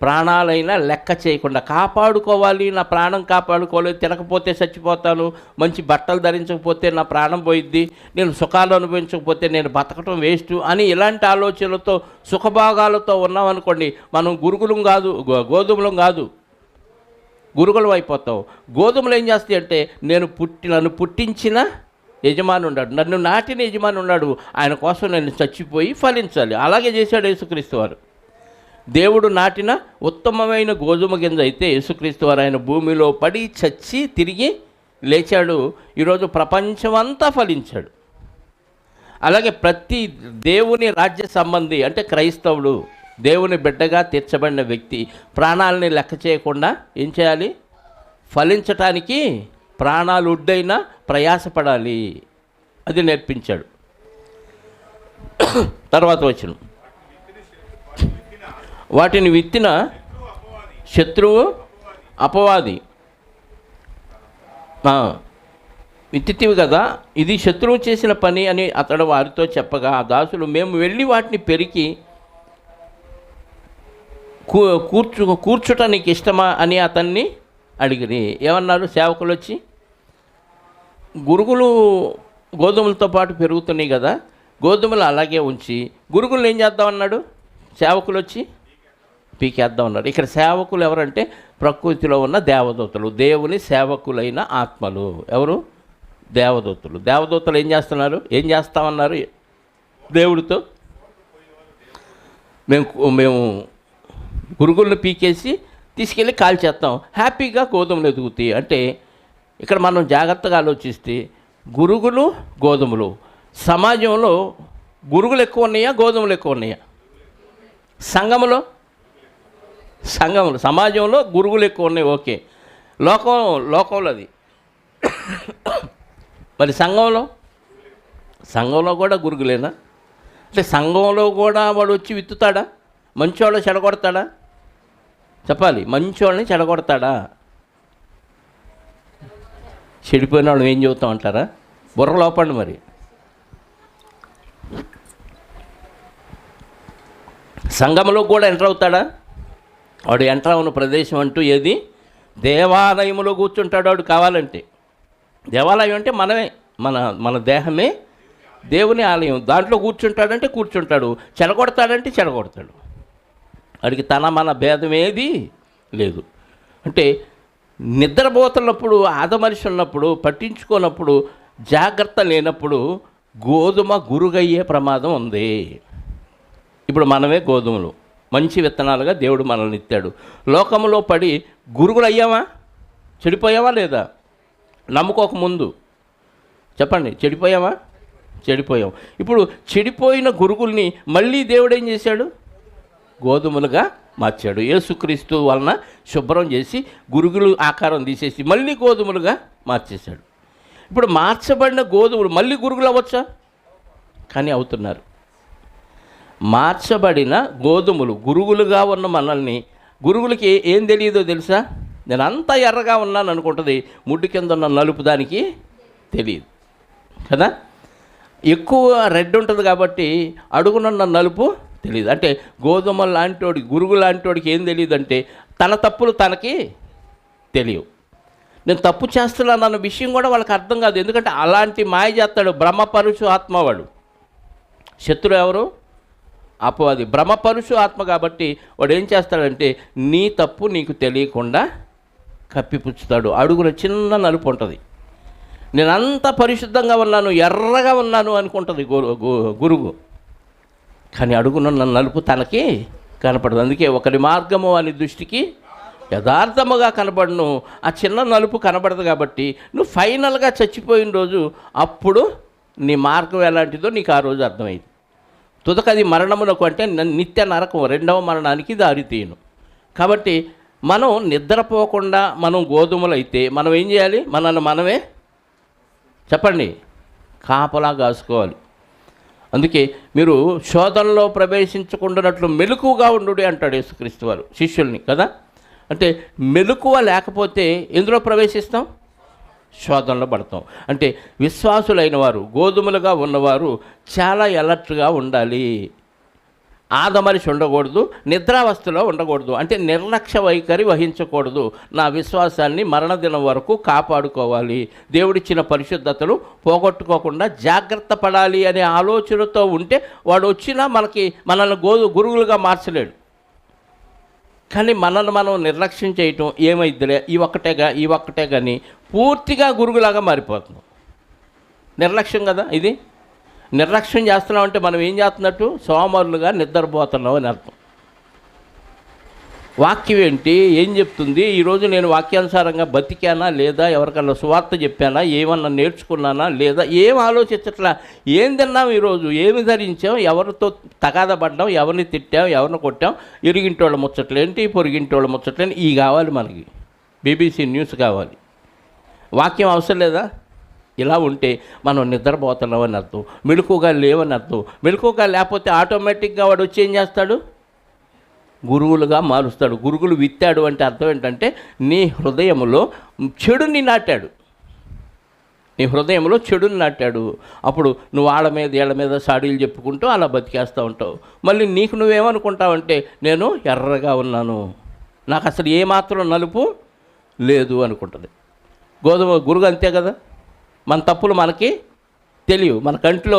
ప్రాణాలైనా లెక్క చేయకుండా కాపాడుకోవాలి, నా ప్రాణం కాపాడుకోలేదు, తినకపోతే చచ్చిపోతాను, మంచి బట్టలు ధరించకపోతే నా ప్రాణం పోయిద్ది, నేను సుఖాలు అనుభవించకపోతే నేను బతకటం వేస్ట్ అని ఇలాంటి ఆలోచనలతో సుఖభాగాలతో ఉన్నామనుకోండి, మనం గురుగులం కాదు, గోధుమలం కాదు, గురుగులం అయిపోతాం. గోధుమలు ఏం చేస్తాయి అంటే, నన్ను పుట్టించిన యజమాని ఉన్నాడు, నన్ను నాటిన యజమాని ఉన్నాడు, ఆయన కోసం నేను చచ్చిపోయి ఫలించాలి. అలాగే చేశాడు యేసుక్రీస్తు వారు. దేవుడు నాటిన ఉత్తమమైన గోధుమ గింజ అయితే యేసుక్రీస్తు వారు ఆయన భూమిలో పడి చచ్చి తిరిగి లేచాడు. ఈరోజు ప్రపంచమంతా ఫలించాడు. అలాగే ప్రతి దేవుని రాజ్య సంబంధి అంటే క్రైస్తవుడు, దేవుని బిడ్డగా తీర్చబడిన వ్యక్తి ప్రాణాలని లెక్క చేయకుండా ఏం చేయాలి? ఫలించటానికి ప్రాణాలు ఉడ్డైనా ప్రయాసపడాలి. అది నేర్పించాడు. తర్వాత వచ్చిన వాటిని విత్తిన శత్రువు అపవాది. విత్తితివి కదా, ఇది శత్రువు చేసిన పని అని అతడు వారితో చెప్పగా, ఆ దాసులు మేము వెళ్ళి వాటిని పెరికి కూర్చుట నీకు ఇష్టమా అని అతన్ని అడిగిరి. ఏమన్నారు? సేవకులు వచ్చి, గురుగులు గోధుమలతో పాటు పెరుగుతున్నాయి కదా, గోధుమలు అలాగే ఉంచి గురుగులు ఏం చేద్దామన్నాడు? సేవకులు వచ్చి పీకేద్దాం అన్నాడు. ఇక్కడ సేవకులు ఎవరంటే ప్రకృతిలో ఉన్న దేవదూతలు, దేవుని సేవకులైన ఆత్మలు. ఎవరు? దేవదూతలు. దేవదూతలు ఏం చేస్తున్నారు? ఏం చేస్తామన్నారు దేవుడితో? మేము గురుగులను పీకేసి తీసుకెళ్ళి కాల్చేస్తాం, హ్యాపీగా గోధుమలు ఎదుగుతాయి. అంటే ఇక్కడ మనం జాగ్రత్తగా ఆలోచిస్తే గురుగులు గోధుమలు, సమాజంలో గురుగులు ఎక్కువ ఉన్నాయా, గోధుమలు ఎక్కువ ఉన్నాయా? సంఘంలో సమాజంలో గురుగులు ఎక్కువ ఉన్నాయి. ఓకే, లోకంలో అది. మరి సంఘంలో కూడా గురుగులేనా? అంటే సంఘంలో కూడా వాడు వచ్చి విత్తుతాడా? మంచోళ్ళని చెడగొడతాడా? చెప్పాలి, మంచోళ్ళని చెడగొడతాడా? చెడిపోయిన వాళ్ళు ఏం చెబుతాం అంటారా? బుర్ర లోపండి. మరి సంఘంలో కూడా ఎంటర్ అవుతాడా? వాడు ఎంటర్ అవున ప్రదేశం అంటూ ఏది? దేవాలయంలో కూర్చుంటాడు వాడు. కావాలంటే దేవాలయం అంటే మనమే, మన దేహమే దేవుని ఆలయం. దాంట్లో కూర్చుంటాడంటే కూర్చుంటాడు, చెడగొడతాడంటే చెడగొడతాడు. వాడికి మన భేదం ఏది లేదు. అంటే నిద్రపోతున్నప్పుడు, ఆదమనిషి ఉన్నప్పుడు, పట్టించుకోనప్పుడు, జాగ్రత్త లేనప్పుడు గోధుమ గురుగయ్యే ప్రమాదం ఉంది. ఇప్పుడు మనమే గోధుమలు, మంచి విత్తనాలుగా దేవుడు మనల్ని ఇచ్చాడు. లోకంలో పడి గురుగులు అయ్యామా? చెడిపోయావా లేదా? నమ్ముకోకముందు చెప్పండి, చెడిపోయామా? చెడిపోయాం. ఇప్పుడు చెడిపోయిన గురుగుల్ని మళ్ళీ దేవుడు ఏం చేశాడు? గోధుమలుగా మార్చాడు. యేసుక్రీస్తు వలన శుభ్రం చేసి గురుగులు ఆకారం తీసేసి మళ్ళీ గోధుమలుగా మార్చేశాడు. ఇప్పుడు మార్చబడిన గోధుమలు మళ్ళీ గురుగులు అవ్వచ్చా? కానీ అవుతున్నారు. మార్చబడిన గోధుమలు గురుగులుగా ఉన్న మనల్ని, గురుగులకి ఏం తెలియదో తెలుసా? నేను అంతా ఎర్రగా ఉన్నాను అనుకుంటుంది, ముడ్డు కింద ఉన్న నలుపు దానికి తెలియదు కదా. ఎక్కువ రెడ్ ఉంటుంది కాబట్టి అడుగునున్న నలుపు తెలియదు. అంటే గోధుమ లాంటివాడి, గురుగు లాంటివాడికి ఏం తెలియదు అంటే తన తప్పులు తనకి తెలియవు. నేను తప్పు చేస్తున్నాను అన్న విషయం కూడా వాళ్ళకి అర్థం కాదు. ఎందుకంటే అలాంటి మాయ చేస్తాడు బ్రహ్మపరుషు ఆత్మవాడు. శత్రువు ఎవరు? అపవాది. బ్రహ్మపరుషు ఆత్మ కాబట్టి వాడు ఏం చేస్తాడంటే నీ తప్పు నీకు తెలియకుండా కప్పిపుచ్చుతాడు. అడుగున చిన్న నలుపు ఉంటుంది. నేనంతా పరిశుద్ధంగా ఉన్నాను, ఎర్రగా ఉన్నాను అనుకుంటుంది గురువు. కానీ అడుగున నలుపు తనకి కనపడదు. అందుకే ఒకరి మార్గము అని దృష్టికి యథార్థముగా కనబడను, ఆ చిన్న నలుపు కనబడదు. కాబట్టి నువ్వు ఫైనల్గా చచ్చిపోయిన రోజు అప్పుడు నీ మార్గం ఎలాంటిదో నీకు ఆ రోజు అర్థమైంది. తుదకది మరణమునకు అంటే నిత్య నరకం, రెండవ మరణానికి దారితీయను. కాబట్టి మనం నిద్రపోకుండా మనం గోధుమలు అయితే మనం ఏం చేయాలి? మనల్ని మనమే చెప్పండి కాపలా కాసుకోవాలి. అందుకే మీరు శోధనలో ప్రవేశించకుండానట్లు మెలకువగా ఉండు అంటాడు యేసుక్రీస్తు వారు శిష్యుల్ని కదా. అంటే మెలకువ లేకపోతే ఎందులో ప్రవేశిస్తాం? శోధనలో పడతాం. అంటే విశ్వాసులైన వారు, గోధుమలుగా ఉన్నవారు చాలా అలర్ట్గా ఉండాలి. ఆదమరిచి ఉండకూడదు, నిద్రావస్థలో ఉండకూడదు, అంటే నిర్లక్ష్య వైఖరి వహించకూడదు. నా విశ్వాసాన్ని మరణదినం వరకు కాపాడుకోవాలి, దేవుడిచ్చిన పరిశుద్ధతను పోగొట్టుకోకుండా జాగ్రత్త పడాలి అనే ఆలోచనతో ఉంటే వాడు వచ్చినా మనల్ని గురువులుగా మార్చలేడు. కానీ మనల్ని మనం నిర్లక్ష్యం చేయటం, ఏమైద్దిలే ఈ ఒక్కటే కానీ పూర్తిగా గురుగులాగా మారిపోతున్నాం. నిర్లక్ష్యం కదా ఇది. నిర్లక్ష్యం చేస్తున్నాం అంటే మనం ఏం చేస్తున్నట్టు? సోమరులుగా నిద్రపోతున్నాం అని అర్థం. వాక్యం ఏంటి, ఏం చెప్తుంది? ఈరోజు నేను వాక్యానుసారంగా బతికానా లేదా, ఎవరికన్నా సువార్త చెప్పానా, ఏమన్నా నేర్చుకున్నానా లేదా, ఏం ఆలోచించట్లా. ఏం తిన్నాం ఈరోజు, ఏమి ధరించాం, ఎవరితో తగాద పడ్డాం, ఎవరిని తిట్టాం, ఎవరిని కొట్టాం, ఇరిగింటోళ్ళ ముచ్చట్లేంటి, పొరిగింటోళ్ళ ముచ్చట్లేంటి, ఇవి కావాలి మనకి. BBC న్యూస్ కావాలి. వాక్యం అవసరం లేదా? ఇలా ఉంటే మనం నిద్రపోతున్నామని అర్థం, మెలకువగా లేవని అర్థం. మెలకువగా లేకపోతే ఆటోమేటిక్గా వాడు వచ్చి ఏం చేస్తాడు? గురువులుగా మారుస్తాడు. గురుగులు విత్తాడు అంటే అర్థం ఏంటంటే నీ హృదయంలో చెడుని నాటాడు. నీ హృదయంలో చెడుని నాటాడు. అప్పుడు నువ్వు వాళ్ళ మీద వీళ్ళ మీద సాడీలు చెప్పుకుంటూ అలా బతికేస్తూ ఉంటావు. మళ్ళీ నీకు నువ్వేమనుకుంటావంటే నేను ఎర్రగా ఉన్నాను, నాకు అసలు ఏమాత్రం నలుపు లేదు అనుకుంటుంది. గురుగు అంతే కదా. మన తప్పులు మనకి తెలియవు. మన కంటిలో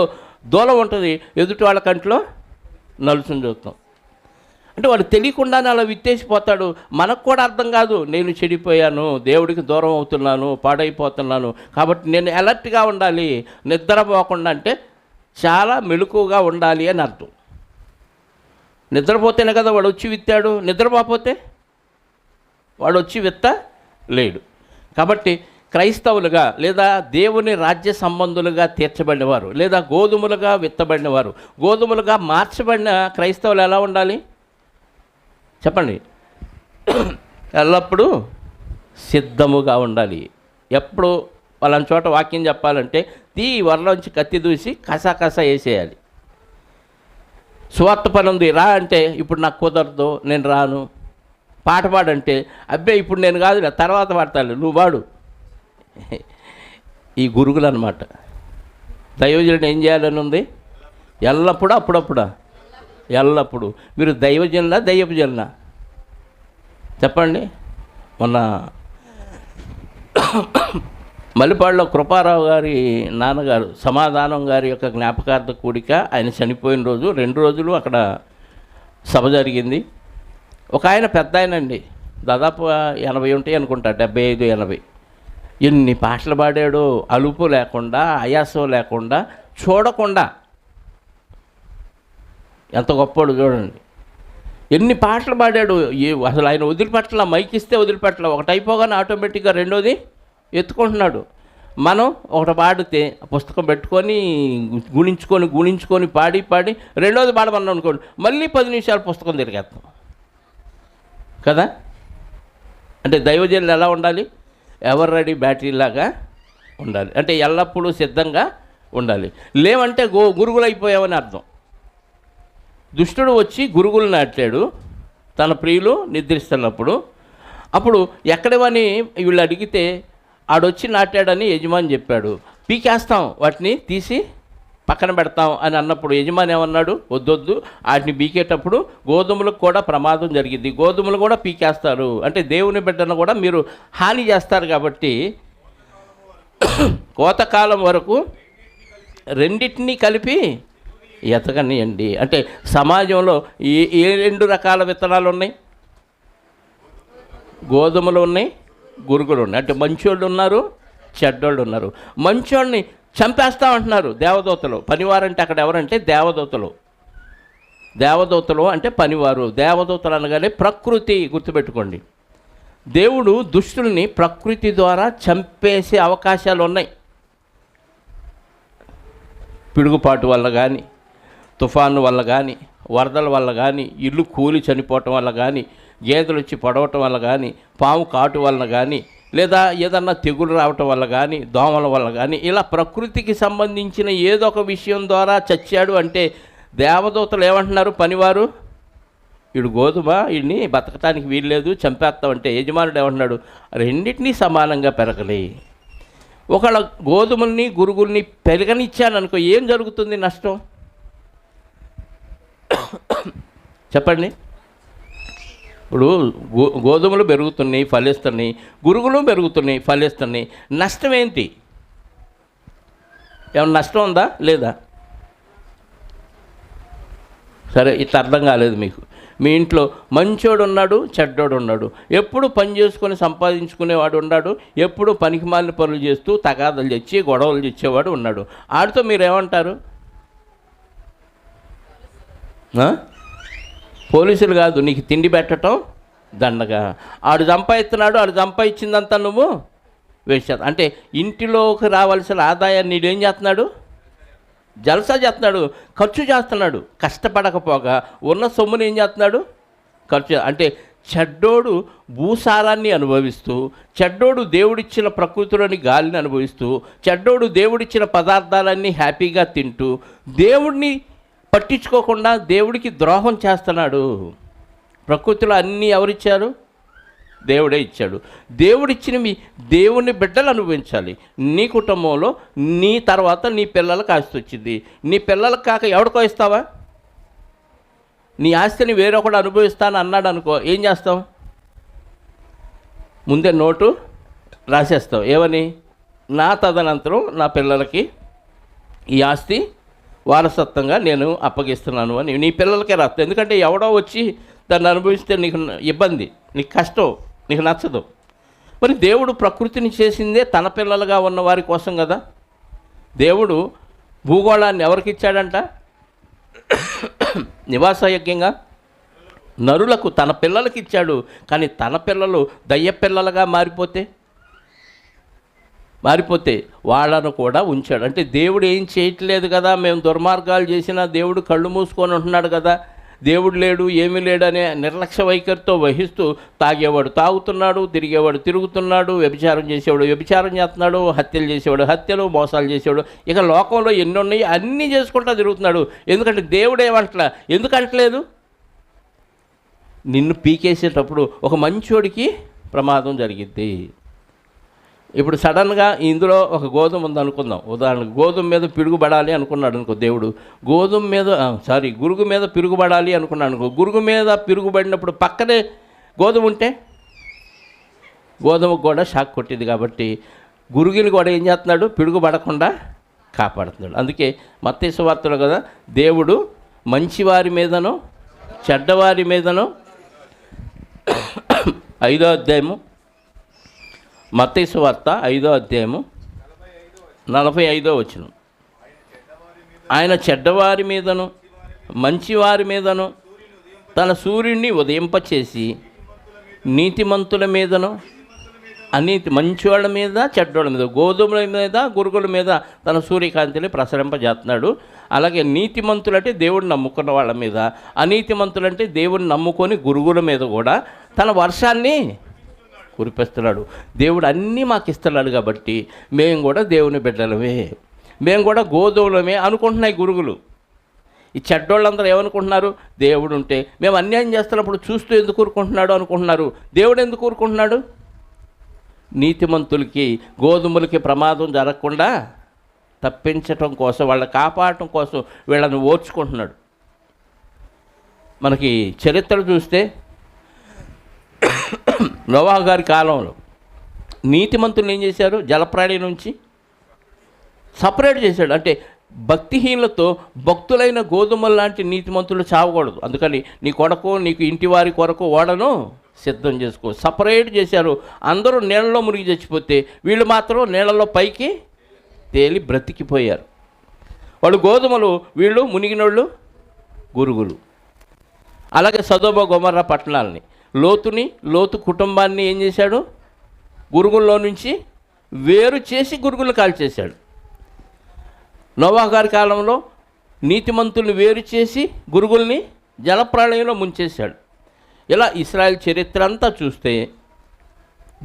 దూలం ఉంటుంది, ఎదుటి వాళ్ళ కంటిలో నలుసుని చూస్తాం. అంటే వాడు తెలియకుండానే అలా విత్తేసిపోతాడు. మనకు కూడా అర్థం కాదు, నేను చెడిపోయాను, దేవుడికి దూరం అవుతున్నాను, పాడైపోతున్నాను, కాబట్టి నేను అలర్ట్గా ఉండాలి, నిద్రపోకుండా అంటే చాలా మెలకువగా ఉండాలి అని అర్థం. నిద్రపోతేనే కదా వాడు వచ్చి విత్తాడు. నిద్రపోతే వాడు వచ్చి విత్త లేడు. కాబట్టి క్రైస్తవులుగా లేదా దేవుని రాజ్య సంబంధులుగా తీర్చబడినవారు లేదా గోధుమలుగా విత్తబడినవారు, గోధుమలుగా మార్చబడిన క్రైస్తవులు ఎలా ఉండాలి చెప్పండి? ఎల్లప్పుడూ సిద్ధముగా ఉండాలి. ఎప్పుడు వాళ్ళని చోట వాక్యం చెప్పాలంటే వరలోంచి కత్తి దూసి కసా వేసేయాలి. సువార్త పని ఉంది రా అంటే ఇప్పుడు నాకు కుదరదు, నేను రాను. పాట పాడంటే అబ్బే ఇప్పుడు నేను కాదు, తర్వాత పాడతాను, నువ్వు పాడు. ఈ గురుగులు అన్నమాట. దైవజనుడు ఏం చేయాలని ఉంది? ఎల్లప్పుడూ అప్పుడప్పుడా? ఎల్లప్పుడూ. మీరు దైవజనులా దయ్యపు జనులా చెప్పండి? మొన్న మల్లిపాడులో కృపారావు గారి నాన్నగారు సమాధానం గారి యొక్క జ్ఞాపకార్థ కూడిక, ఆయన చనిపోయిన రోజు 2 రోజులు అక్కడ సభ జరిగింది. ఒక ఆయన పెద్ద ఆయన అండి, దాదాపు 80 ఉంటాయి అనుకుంటా, 75-80. ఎన్ని పాటలు పాడాడో, అలుపు లేకుండా, ఆయాసం లేకుండా, చూడకుండా. ఎంత గొప్పవాడు చూడండి. ఎన్ని పాటలు పాడాడు. అసలు ఆయన వదిలిపెట్టల, మైక్ ఇస్తే వదిలిపెట్టల. ఒకటి అయిపోగానే ఆటోమేటిక్గా రెండోది ఎత్తుకుంటున్నాడు. మనం ఒకటి పాడితే పుస్తకం పెట్టుకొని గుణించుకొని పాడి రెండోది పాడమన్నాం అనుకోండి, మళ్ళీ 10 నిమిషాలు పుస్తకం తిరిగేస్తాం కదా. అంటే దైవజనులు ఎలా ఉండాలి? ఎవర్ రెడీ బ్యాటరీలాగా ఉండాలి. అంటే ఎల్లప్పుడూ సిద్ధంగా ఉండాలి. లేవంటే గురుగులు అయిపోయామని అర్థం. దుష్టుడు వచ్చి గురుగులు నాటాడు తన ప్రియులు నిద్రిస్తున్నప్పుడు. అప్పుడు ఎక్కడవని వీళ్ళు అడిగితే ఆడొచ్చి నాటాడని యజమాని చెప్పాడు. పీకేస్తాం, వాటిని తీసి పక్కన పెడతాం అని అన్నప్పుడు యజమాని ఏమన్నాడు? వద్దొద్దు, వాటిని పీకేటప్పుడు గోధుమలకు కూడా ప్రమాదం జరిగింది, గోధుమలు కూడా పీకేస్తారు, అంటే దేవుని బిడ్డను కూడా మీరు హాని చేస్తారు, కాబట్టి కోతకాలం వరకు రెండింటినీ కలిపి ఎతకనియండి. అంటే సమాజంలో ఏ 2 రకాల విత్తనాలు ఉన్నాయి? గోధుమలు ఉన్నాయి, గురుగులు ఉన్నాయి. అంటే మంచోళ్ళు ఉన్నారు, చెడ్డోళ్ళు ఉన్నారు. మంచోళ్ళని చంపేస్తామంటున్నారు దేవదూతలు. పనివారంటే అక్కడ ఎవరంటే దేవదూతలు. దేవదూతలు అంటే పనివారు. దేవదూతలు అనగానే ప్రకృతి, గుర్తుపెట్టుకోండి. దేవుడు దుష్టుల్ని ప్రకృతి ద్వారా చంపేసే అవకాశాలు ఉన్నాయి. పిడుగుపాటు వల్ల కానీ, తుఫాను వల్ల కానీ, వరదల వల్ల కానీ, ఇల్లు కూలి చనిపోవటం వల్ల కానీ, గేదెలు వచ్చి పొడవటం వల్ల కానీ, పాము కాటు వలన కానీ, లేదా ఏదన్నా తెగులు రావటం వల్ల కానీ, దోమల వల్ల కానీ, ఇలా ప్రకృతికి సంబంధించిన ఏదో ఒక విషయం ద్వారా చచ్చాడు అంటే దేవదూతలు ఏమంటున్నారు? పనివారు, వీడు గోధుమ, వీడిని బతకటానికి వీల్లేదు, చంపేస్తామంటే యజమానుడు ఏమంటున్నాడు? రెండింటినీ సమానంగా పెరగలే. ఒకళ్ళ గోధుమల్ని గురుగుల్ని పెరగనిచ్చాననుకో, ఏం జరుగుతుంది? నష్టం. చెప్పండి. ఇప్పుడు గోధుమలు పెరుగుతున్నాయి, ఫలిస్తున్నాయి, గురుగులు పెరుగుతున్నాయి, ఫలిస్తున్నాయి. నష్టం ఏంటి? ఏమన్నా నష్టం ఉందా లేదా? సరే, ఇట్లా అర్థం కాలేదు మీకు. మీ ఇంట్లో మంచోడు ఉన్నాడు, చెడ్డోడు ఉన్నాడు. ఎప్పుడు పని చేసుకొని సంపాదించుకునేవాడు ఉన్నాడు, ఎప్పుడు పనికిమాలిన పనులు చేస్తూ తగాదలు తెచ్చి గొడవలు తెచ్చేవాడు ఉన్నాడు. ఆడితో మీరేమంటారు? పోలీసులు కాదు, నీకు తిండి పెట్టడం దండగా. ఆడు సంపాదిస్తున్నాడు, ఆడు సంపాదించిందంతా నువ్వు వేస్ట్ చేస్తా. అంటే ఇంటిలోకి రావాల్సిన ఆదాయాన్ని నీడేం చేస్తున్నాడు? జల్సా చేస్తున్నాడు, ఖర్చు చేస్తున్నాడు. కష్టపడకపోగా ఉన్న సొమ్ముని ఏం చేస్తున్నాడు? ఖర్చు. అంటే చెడ్డోడు భూసారాన్ని అనుభవిస్తూ, చెడ్డోడు దేవుడిచ్చిన ప్రకృతిలోని గాలిని అనుభవిస్తూ, చెడ్డోడు దేవుడిచ్చిన పదార్థాలన్నీ హ్యాపీగా తింటూ, దేవుడిని పట్టించుకోకుండా దేవుడికి ద్రోహం చేస్తున్నాడు. ప్రకృతిలో అన్నీ ఎవరిచ్చారు? దేవుడే ఇచ్చాడు. దేవుడిచ్చినవి దేవుని బిడ్డలు అనుభవించాలి. నీ కుటుంబంలో నీ తర్వాత నీ పిల్లలకు ఆస్తి వచ్చింది. నీ పిల్లలకు కాక ఎవడికో ఇస్తావా? నీ ఆస్తిని వేరొకడు అనుభవిస్తాను అన్నాడు అనుకో, ఏం చేస్తావు? ముందే నోటు రాసేస్తావు. ఏమని? నా తదనంతరం నా పిల్లలకి ఈ ఆస్తి వారసత్వంగా నేను అప్పగిస్తున్నాను అని నీ పిల్లలకే రాస్తావు. ఎందుకంటే ఎవడో వచ్చి దాన్ని అనుభవిస్తే నీకు ఇబ్బంది, నీకు కష్టం, నీకు నచ్చదు. మరి దేవుడు ప్రకృతిని చేసిందే తన పిల్లలుగా ఉన్న వారి కోసం కదా. దేవుడు భూగోళాన్ని ఎవరికి ఇచ్చాడంట? నివాసయోగ్యంగా నరులకు, తన పిల్లలకి ఇచ్చాడు. కానీ తన పిల్లలు దయ్య పిల్లలుగా మారిపోతే వాళ్ళను కూడా ఉంచాడు. అంటే దేవుడు ఏం చేయట్లేదు కదా, మేము దుర్మార్గాలు చేసినా దేవుడు కళ్ళు మూసుకొని ఉంటున్నాడు కదా, దేవుడు లేడు, ఏమీ లేడు అనే నిర్లక్ష్య వైఖరితో వహిస్తూ తాగేవాడు తాగుతున్నాడు, తిరిగేవాడు తిరుగుతున్నాడు, వ్యభిచారం చేసేవాడు వ్యభిచారం చేస్తున్నాడు, హత్యలు చేసేవాడు హత్యలు, మోసాలు చేసేవాడు. ఇక లోకంలో ఎన్ని ఉన్నాయి అన్నీ చేసుకుంటూ తిరుగుతున్నాడు. ఎందుకంటే దేవుడు ఏమంటలా? ఎందుకంటలేదు? నిన్ను పీకేసేటప్పుడు ఒక మంచోడికి ప్రమాదం జరిగిద్ది. ఇప్పుడు సడన్గా ఇందులో ఒక గోధుమ ఉందనుకుందాం. ఉదాహరణకు గోధుమ మీద పిడుగుపడాలి అనుకున్నాడు అనుకో దేవుడు. గురుగు మీద పిరుగుపడాలి అనుకున్నాడు అనుకో. గురుగు మీద పిరుగుపడినప్పుడు పక్కనే గోధుమ ఉంటే గోధుమకు కూడా షాక్ కొట్టింది. కాబట్టి గురుగుని కూడా ఏం చేస్తున్నాడు? పిడుగుపడకుండా కాపాడుతున్నాడు. అందుకే మత్తయి సువార్తలో కదా, దేవుడు మంచివారి మీదను చెడ్డవారి మీదను 5వ అధ్యాయము, మత్తయి సువార్త 5వ అధ్యాయము 45వ వచనం, ఆయన చెడ్డవారి మీదను మంచివారి మీదను తన సూర్యుడిని ఉదయింపచేసి నీతిమంతుల మీదను మంచివాళ్ళ మీద చెడ్డోళ్ళ మీద, గోధుమల మీద గురుగుల మీద తన సూర్యకాంతిని ప్రసరింపజేస్తున్నాడు. అలాగే నీతిమంతులంటే దేవుడిని నమ్ముకున్న వాళ్ళ మీద, అనీతిమంతులంటే దేవుడిని నమ్ముకొని గురుగుల మీద కూడా తన వర్షాన్ని కురిపిస్తున్నాడు. దేవుడు అన్నీ మాకు ఇస్తున్నాడు. కాబట్టి మేము కూడా దేవుని బిడ్డలమే, మేము కూడా గోధుమలమే అనుకుంటున్నాయి గురుగులు. ఈ చెడ్డోళ్ళందరూ ఏమనుకుంటున్నారు? దేవుడు ఉంటే మేము అన్యాయం చేస్తున్నప్పుడు చూస్తూ ఎందుకు ఊరుకుంటున్నాడు అనుకుంటున్నారు. దేవుడు ఎందుకు ఊరుకుంటున్నాడు? నీతిమంతులకి గోధుమలకి ప్రమాదం జరగకుండా తప్పించటం కోసం, వాళ్ళని కాపాడటం కోసం వీళ్ళని ఓర్చుకుంటున్నాడు. మనకి చరిత్ర చూస్తే నోవహు గారి కాలంలో నీతిమంతులు ఏం చేశారు? జలప్రాణి నుంచి సపరేట్ చేశాడు. అంటే భక్తిహీనులతో భక్తులైన గోధుమలు లాంటి నీతిమంతులు చావకూడదు. అందుకని నీ కొరకు, నీకు ఇంటి వారి కొరకు ఓడను సిద్ధం చేసుకో. సపరేట్ చేశారు. అందరూ నీళ్ళలో మునిగి చచ్చిపోతే వీళ్ళు మాత్రం నీళ్ళలో పైకి తేలి బ్రతికిపోయారు. వాళ్ళు గోధుమలు, వీళ్ళు మునిగినోళ్ళు గురుగులు. అలాగే సదోమ గొమొర్రా పట్టణాలని, లోతు కుటుంబాన్ని ఏం చేశాడు? గురుగుల్లో నుంచి వేరు చేసి గురుగులు కాల్చేశాడు. నోవహు గారి కాలంలో నీతిమంతుల్ని వేరు చేసి గురుగుల్ని జలప్రళయంలో ముంచేశాడు. ఇలా ఇశ్రాయేల్ చరిత్ర అంతా చూస్తే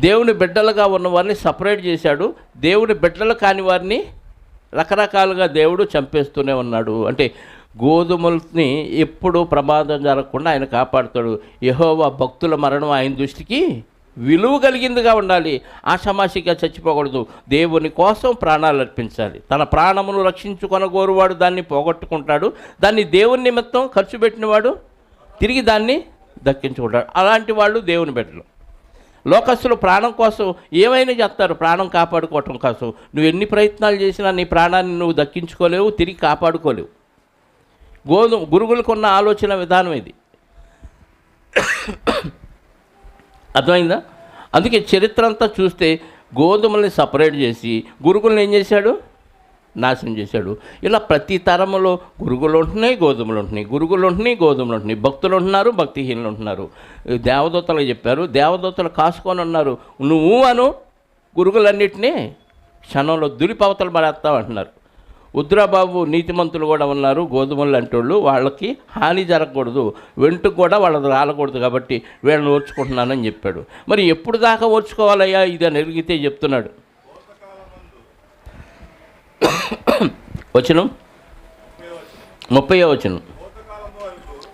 దేవుని బిడ్డలుగా ఉన్నవారిని సపరేట్ చేశాడు, దేవుని బిడ్డలు కాని వారిని రకరకాలుగా దేవుడు చంపేస్తూనే ఉన్నాడు. అంటే గోధుమల్ని ఎప్పుడూ ప్రమాదం జరగకుండా ఆయన కాపాడుతాడు. యెహోవా భక్తుల మరణం ఆయన దృష్టికి విలువ కలిగిందిగా ఉండాలి. ఆషామాషిగా చచ్చిపోకూడదు. దేవుని కోసం ప్రాణాలు అర్పించాలి. తన ప్రాణమును రక్షించుకొనగోరువాడు దాన్ని పోగొట్టుకుంటాడు, దాన్ని దేవుని నిమిత్తం ఖర్చు పెట్టినవాడు తిరిగి దాన్ని దక్కించుకుంటాడు. అలాంటి వాళ్ళు దేవుని బిడ్డలు. లోకస్తులు ప్రాణం కోసం ఏమైనా చేస్తారు, ప్రాణం కాపాడుకోవటం కోసం. నువ్వు ఎన్ని ప్రయత్నాలు చేసినా నీ ప్రాణాన్ని నువ్వు దక్కించుకోలేవు, తిరిగి కాపాడుకోలేవు. గురుగులకు ఉన్న ఆలోచన విధానం ఇది. అర్థమైందా? అందుకే చరిత్ర అంతా చూస్తే గోధుమల్ని సపరేట్ చేసి గురుగులను ఏం చేశాడు? నాశనం చేశాడు. ఇలా ప్రతి తరంలో గురుగులు ఉంటున్నాయి, గోధుమలు ఉంటున్నాయి, గురుగులు ఉంటున్నాయి, గోధుమలు ఉంటున్నాయి. భక్తులు ఉంటున్నారు, భక్తిహీనులు ఉంటున్నారు. దేవదూతలు చెప్పారు, దేవదూతలు కాసుకొని ఉన్నారు. నువ్వు అను గురుగులన్నిటినీ క్షణంలో దులిపవతలు పడేస్తావు అంటున్నారు. ఉద్రాబాబు నీతిమంతులు కూడా ఉన్నారు, గోధుమలు అంటోళ్ళు. వాళ్ళకి హాని జరగకూడదు, వెంటుకు కూడా వాళ్ళది రాలకూడదు, కాబట్టి వీళ్ళని ఓర్చుకుంటున్నానని చెప్పాడు. మరి ఎప్పుడు దాకా ఓర్చుకోవాలయ్యా ఇది అని అడిగితే చెప్తున్నాడు. వచనం 30వ వచనం.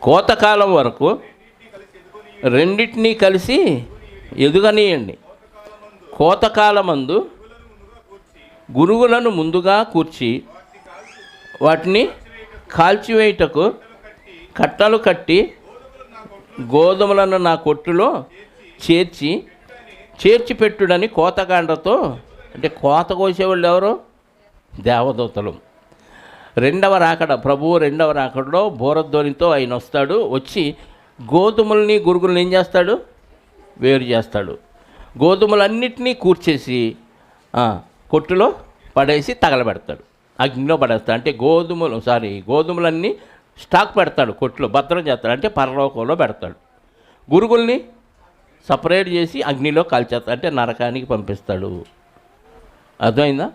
కోతకాలం వరకు రెండింటినీ కలిసి ఎదుగనీయండి. కోతకాలమందు గురుగులను ముందుగా కూర్చి వాటిని కాల్చివేయుటకు కట్టలు కట్టి గోధుమలను నా కొట్టులో చేర్చి పెట్టుడని కోతగాండ్రతో, అంటే కోత కోసేవాళ్ళు ఎవరు? దేవదూతలు. రెండవ రాకడ, ప్రభువు రెండవ రాకడలో బోరధ్వనితో ఆయన వస్తాడు. వచ్చి గోధుమల్ని గురుగులను ఏం చేస్తాడు? వేరు చేస్తాడు. గోధుమలన్నిటినీ కూర్చేసి కొట్టులో పడేసి తగలబెడతాడు, అగ్నిలో పడేస్తాడు. అంటే గోధుమలన్నీ స్టాక్ పెడతాడు, కొట్టులో భద్రం చేస్తాడు, అంటే పరలోకంలో పెడతాడు. గురుగుల్ని సపరేట్ చేసి అగ్నిలో కాల్చేస్తాడు, అంటే నరకానికి పంపిస్తాడు. అర్థమైందా?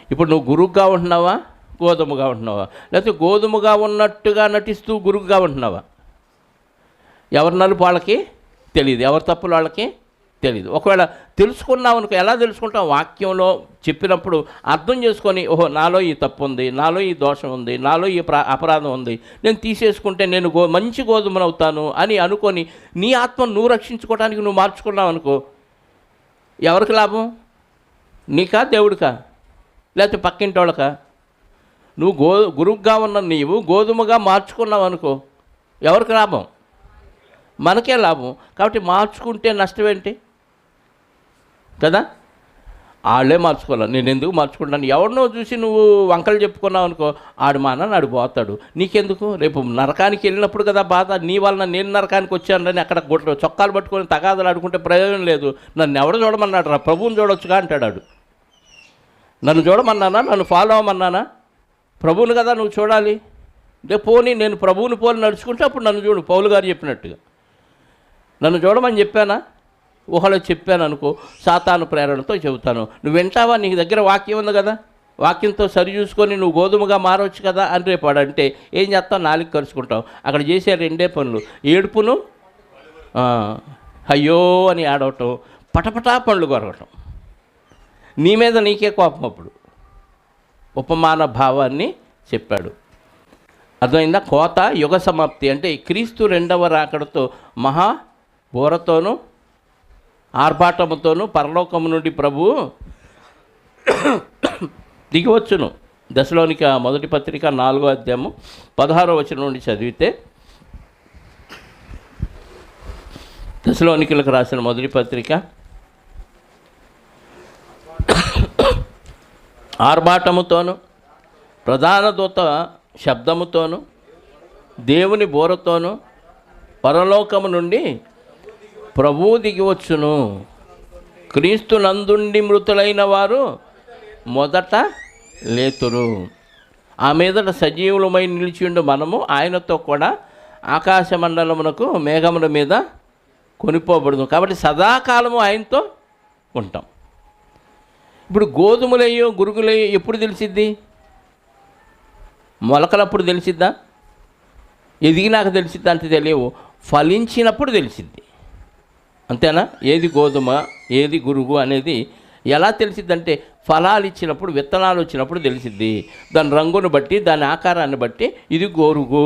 ఇప్పుడు నువ్వు గురువుగా ఉంటున్నావా, గోధుమగా ఉంటున్నావా? లేకపోతే గోధుమగా ఉన్నట్టుగా నటిస్తూ గురువుగా ఉంటున్నావా? ఎవరి నలుపు వాళ్ళకి తెలియదు, ఎవరి తప్పులు వాళ్ళకి తెలీదు. ఒకవేళ తెలుసుకున్నావు అనుకో, ఎలా తెలుసుకుంటాం? వాక్యంలో చెప్పినప్పుడు అర్థం చేసుకొని, ఓహో నాలో ఈ తప్పు ఉంది, నాలో ఈ దోషం ఉంది, నాలో ఈ అపరాధం ఉంది, నేను తీసేసుకుంటే నేను మంచి గోధుమనవుతాను అని అనుకొని నీ ఆత్మను నువ్వు రక్షించుకోవడానికి నువ్వు మార్చుకున్నావు అనుకో, ఎవరికి లాభం? నీకా, దేవుడికా, లేకపోతే పక్కింటి వాళ్ళకా? నువ్వు గురువుగా ఉన్న నీవు గోధుమగా మార్చుకున్నావు అనుకో, ఎవరికి లాభం? మనకే లాభం. కాబట్టి మార్చుకుంటే నష్టం ఏంటి కదా? వాళ్ళే మార్చుకోవాలి, నేను ఎందుకు మార్చుకుంటాను? ఎవరినో చూసి నువ్వు వంకలు చెప్పుకున్నావు అనుకో, ఆడు మాన నాడు పోతాడు, నీకెందుకు? రేపు నరకానికి వెళ్ళినప్పుడు కదా బాధ. నీ వలన నేను నరకానికి వచ్చానని అక్కడ చొక్కాలు పట్టుకొని తగాదలు ఆడుకుంటే ప్రయోజనం లేదు. నన్ను ఎవడు చూడమన్నాడు రా? ప్రభువుని చూడొచ్చుగా అంటాడు. నన్ను చూడమన్నానా? నన్ను ఫాలో అవ్వమన్నానా? ప్రభువుని కదా నువ్వు చూడాలి. అంటే పోనీ నేను ప్రభువుని పోలి నడుచుకుంటే అప్పుడు నన్ను చూడు, పౌలు గారు చెప్పినట్టుగా. నన్ను చూడమని చెప్పానా? ఊహలో చెప్పాను అనుకో, సాతాను ప్రేరణతో చెబుతాను. నువ్వు వింటావా? నీకు దగ్గర వాక్యం ఉంది కదా, వాక్యంతో సరి చూసుకొని నువ్వు గోధుమగా మారవచ్చు కదా అని రేపాడు అంటే ఏం చేస్తావు? నాలుగు కరుచుకుంటావు. అక్కడ చేసే రెండే పనులు, ఏడుపును అయ్యో అని ఆడవటం, పటపటా పండ్లు కొరగటం. నీ మీద నీకే కోపం. అప్పుడు ఉపమాన భావాన్ని చెప్పాడు. అర్థమైందా? కోత యుగ సమాప్తి అంటే క్రీస్తు రెండవ రాకడతో మహా బోరతోనూ ఆర్భాటముతోనూ పరలోకము నుండి ప్రభువు దిగివచ్చును. దశలోనిక మొదటి పత్రిక 4వ అధ్యాయము 16వ వచనం నుండి చదివితే, దశలోనికలకు రాసిన మొదటి పత్రిక ఆర్భాటముతోను ప్రధాన దూత శబ్దముతోను దేవుని బోరతోను పరలోకము నుండి ప్రభువు దిగివచ్చును. క్రీస్తు నందుండి మృతులైన వారు మొదట లేతురు. ఆ మీదట సజీవులమై నిలిచిండు మనము ఆయనతో కూడా ఆకాశ మండలమునకు మేఘముల మీద కొనిపోబడదు. కాబట్టి సదాకాలము ఆయనతో ఉంటాం. ఇప్పుడు గోధుమలయ్యో గురుగులయ్యో ఎప్పుడు తెలిసిద్ది? మొలకలప్పుడు తెలిసిద్దా? ఎదిగినాక తెలిసిద్దా? అంటే తెలియవు. ఫలించినప్పుడు తెలిసిద్ది, అంతేనా? ఏది గోధుమ ఏది గురుగు అనేది ఎలా తెలిసిద్దంటే ఫలాలు ఇచ్చినప్పుడు, విత్తనాలు వచ్చినప్పుడు తెలిసిద్ది. దాని రంగును బట్టి, దాని ఆకారాన్ని బట్టి ఇది గోరుగు,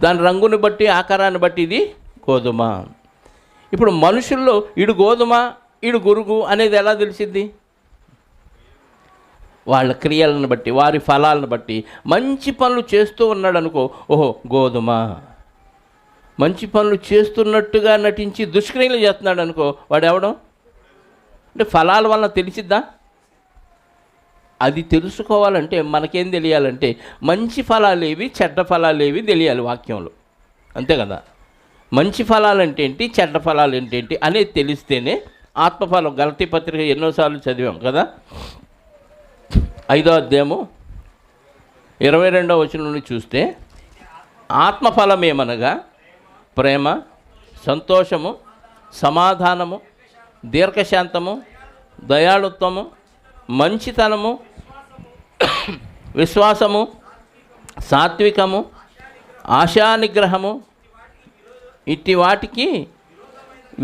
దాని రంగును బట్టి ఆకారాన్ని బట్టి ఇది గోధుమ. ఇప్పుడు మనుషుల్లో ఇడు గోధుమ ఇడు గురుగు అనేది ఎలా తెలిసిద్ది? వాళ్ళ క్రియలను బట్టి, వారి ఫలాలను బట్టి. మంచి పనులు చేస్తూ ఉన్నాడు అనుకో, ఓహో గోధుమ. మంచి పనులు చేస్తున్నట్టుగా నటించి దుష్క్రియలు చేస్తున్నాడు అనుకో, వాడు ఎవడం అంటే ఫలాల వలన తెలిసిద్దా? అది తెలుసుకోవాలంటే మనకేం తెలియాలంటే మంచి ఫలాలు ఏవి, చెడ్డ ఫలాలు ఏవి తెలియాలి వాక్యంలో, అంతే కదా. మంచి ఫలాలు అంటే ఏంటి, చెడ్డ ఫలాలు ఏంటి అనేది తెలిస్తేనే ఆత్మఫలం. గలతీ పత్రిక ఎన్నోసార్లు చదివాం కదా, 5వ అధ్యాయము 22వ వచనం నుండి చూస్తే, ఆత్మఫలం ఏమనగా ప్రేమ, సంతోషము, సమాధానము, దీర్ఘశాంతము, దయాళుత్వము, మంచితనము, విశ్వాసము, సాత్వికము, ఆశానిగ్రహము, ఇట్టి వాటికి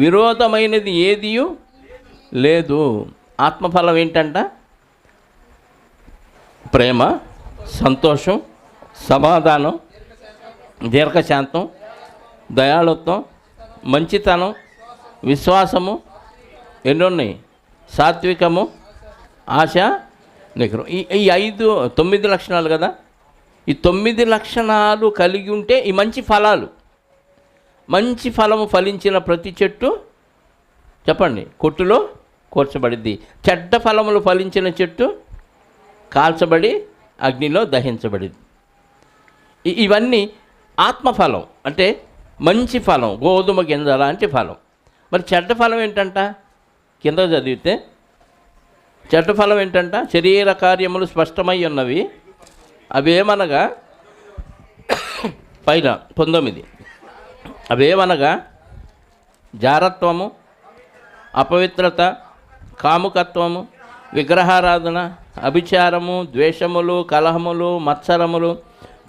విరోధమైనది ఏదియూ లేదు. ఆత్మఫలం ఏంటంట? ప్రేమ, సంతోషం, సమాధానం, దీర్ఘశాంతం, దయాళుత్వం, మంచితనం, విశ్వాసము, ఎన్నున్నాయి? సాత్వికము, ఆశ, నిగ్రహం. ఈ 9 లక్షణాలు కదా. ఈ 9 లక్షణాలు కలిగి ఉంటే ఈ మంచి ఫలాలు. మంచి ఫలము ఫలించిన ప్రతి చెట్టు చెప్పండి కొట్టులో కూర్చబడిద్ది. చెడ్డ ఫలములు ఫలించిన చెట్టు కాల్చబడి అగ్నిలో దహించబడింది. ఇవన్నీ ఆత్మఫలం, అంటే మంచి ఫలం, గోధుమ గింజ లాంటి ఫలం. మరి చెడ్డ ఫలం ఏంటంట? కింద చదివితే చెడ్డ ఫలం ఏంటంట? శరీర కార్యములు స్పష్టమై ఉన్నవి. అవేమనగా పైన 19, అవేమనగా జారత్వము, అపవిత్రత, కాముకత్వము, విగ్రహారాధన, అభిచారము, ద్వేషములు, కలహములు, మత్సరములు,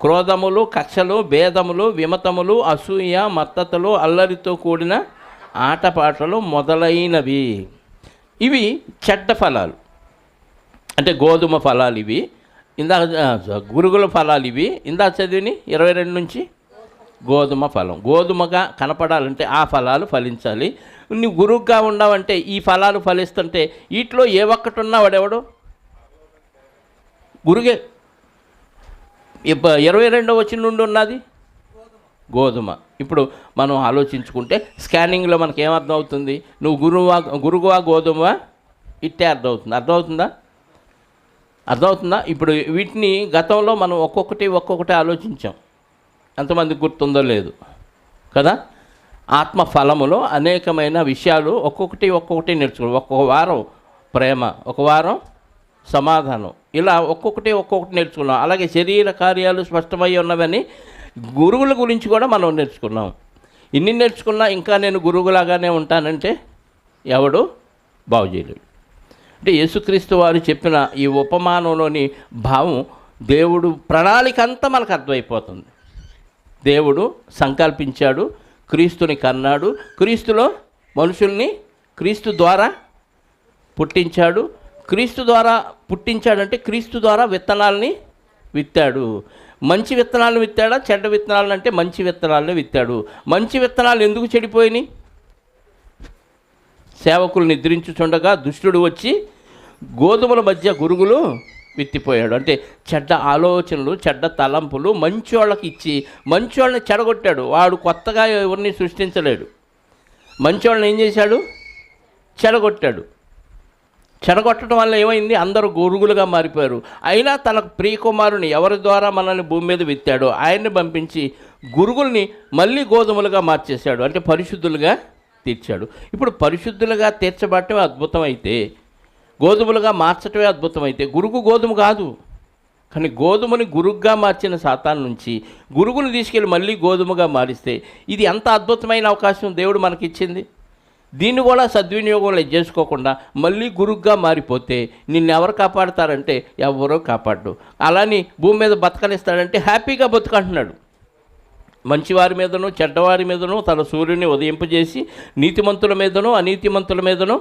క్రోధములు, కక్షలు, భేదములు, విమతములు, అసూయ, మత్తతలు, అల్లరితో కూడిన ఆటపాటలు మొదలైనవి. ఇవి చెడ్డ ఫలాలు, అంటే గోధుమ ఫలాలు ఇవి. ఇందాక గురుగుల ఫలాలు ఇవి. ఇందాక చదివిని 22 నుంచి గోధుమ ఫలం. గోధుమగా కనపడాలంటే ఆ ఫలాలు ఫలించాలి. నువ్వు గురువుగా ఉన్నావంటే ఈ ఫలాలు ఫలిస్తుంటే వీటిలో ఏ ఒక్కటి ఉన్నా వాడెవడు గురుగే. 22వ వచనం నుండి ఉన్నది గోధుమ. ఇప్పుడు మనం ఆలోచించుకుంటే స్కానింగ్లో మనకి ఏమర్థం అవుతుంది? నువ్వు గురుగువా గోధుమవా ఇట్టే అర్థమవుతుందా? ఇప్పుడు వీటిని గతంలో మనం ఒక్కొక్కటి ఆలోచించాం. ఎంతమందికి గుర్తుందో లేదు కదా. ఆత్మ ఫలములో అనేకమైన విషయాలు ఒక్కొక్కటి నేర్చుకున్నాం. ఒక్కొక్క వారం ప్రేమ, ఒక వారం సమాధానం, ఇలా ఒక్కొక్కటి నేర్చుకున్నాం. అలాగే శరీర కార్యాలు స్పష్టమై ఉన్నవని గురువుల గురించి కూడా మనం నేర్చుకున్నాం. ఇన్ని నేర్చుకున్నా ఇంకా నేను గురువులాగానే ఉంటానంటే ఎవడు బాగు చేయలేడు. అంటే యేసుక్రీస్తు వారు చెప్పిన ఈ ఉపమానంలోని భావం దేవుడు ప్రణాళిక అంతా మనకు అర్థమైపోతుంది. దేవుడు సంకల్పించాడు, క్రీస్తుని కన్నాడు, క్రీస్తులో మనుషుల్ని క్రీస్తు ద్వారా పుట్టించాడు. క్రీస్తు ద్వారా పుట్టించాడంటే క్రీస్తు ద్వారా విత్తనాలని విత్తాడు. మంచి విత్తనాలను విత్తాడా, చెడ్డ విత్తనాలను అంటే మంచి విత్తనాలను విత్తాడు. మంచి విత్తనాలు ఎందుకు చెడిపోయినాయి? సేవకులు నిద్రించుచుండగా దుష్టుడు వచ్చి గోధుమల మధ్య గురుగులు విత్తిపోయాడు. అంటే చెడ్డ ఆలోచనలు, చెడ్డ తలంపులు మంచోళ్ళకి ఇచ్చి మంచోళ్ళని చెడగొట్టాడు. వాడు కొత్తగా ఎవరిని సృష్టించలేడు. మంచోళ్ళని ఏం చేశాడు? చెడగొట్టాడు. చెడగొట్టడం వల్ల ఏమైంది? అందరూ గురుగులుగా మారిపోయారు. అయినా తన ప్రియకుమారుని ఎవరి ద్వారా మనల్ని భూమి మీద విత్తాడో ఆయన్ని పంపించి గురుగుల్ని మళ్ళీ గోధుమలుగా మార్చేశాడు. అంటే పరిశుద్ధులుగా తీర్చాడు. ఇప్పుడు పరిశుద్ధులుగా తీర్చబడటమే అద్భుతం అయితే, గోధుమలుగా మార్చటమే అద్భుతం అయితే, గురుగు గోధుమ కాదు. కానీ గోధుమని గురుగుగా మార్చిన సాతాను నుంచి గురుగును తీసుకెళ్ళి మళ్ళీ గోధుమగా మారిస్తే ఇది ఎంత అద్భుతమైన అవకాశం దేవుడు మనకిచ్చింది. దీన్ని కూడా సద్వినియోగంలో చేసుకోకుండా మళ్ళీ గురుగ్గా మారిపోతే నిన్ను ఎవరు కాపాడతారంటే ఎవరో కాపాడు. అలాని భూమి మీద బతకనిస్తాడంటే హ్యాపీగా బతుకంటున్నాడు. మంచివారి మీదనో చెడ్డవారి మీదనో తన సూర్యుని ఉదయింపజేసి నీతిమంతుల మీదనో అనీతిమంతుల మీదనో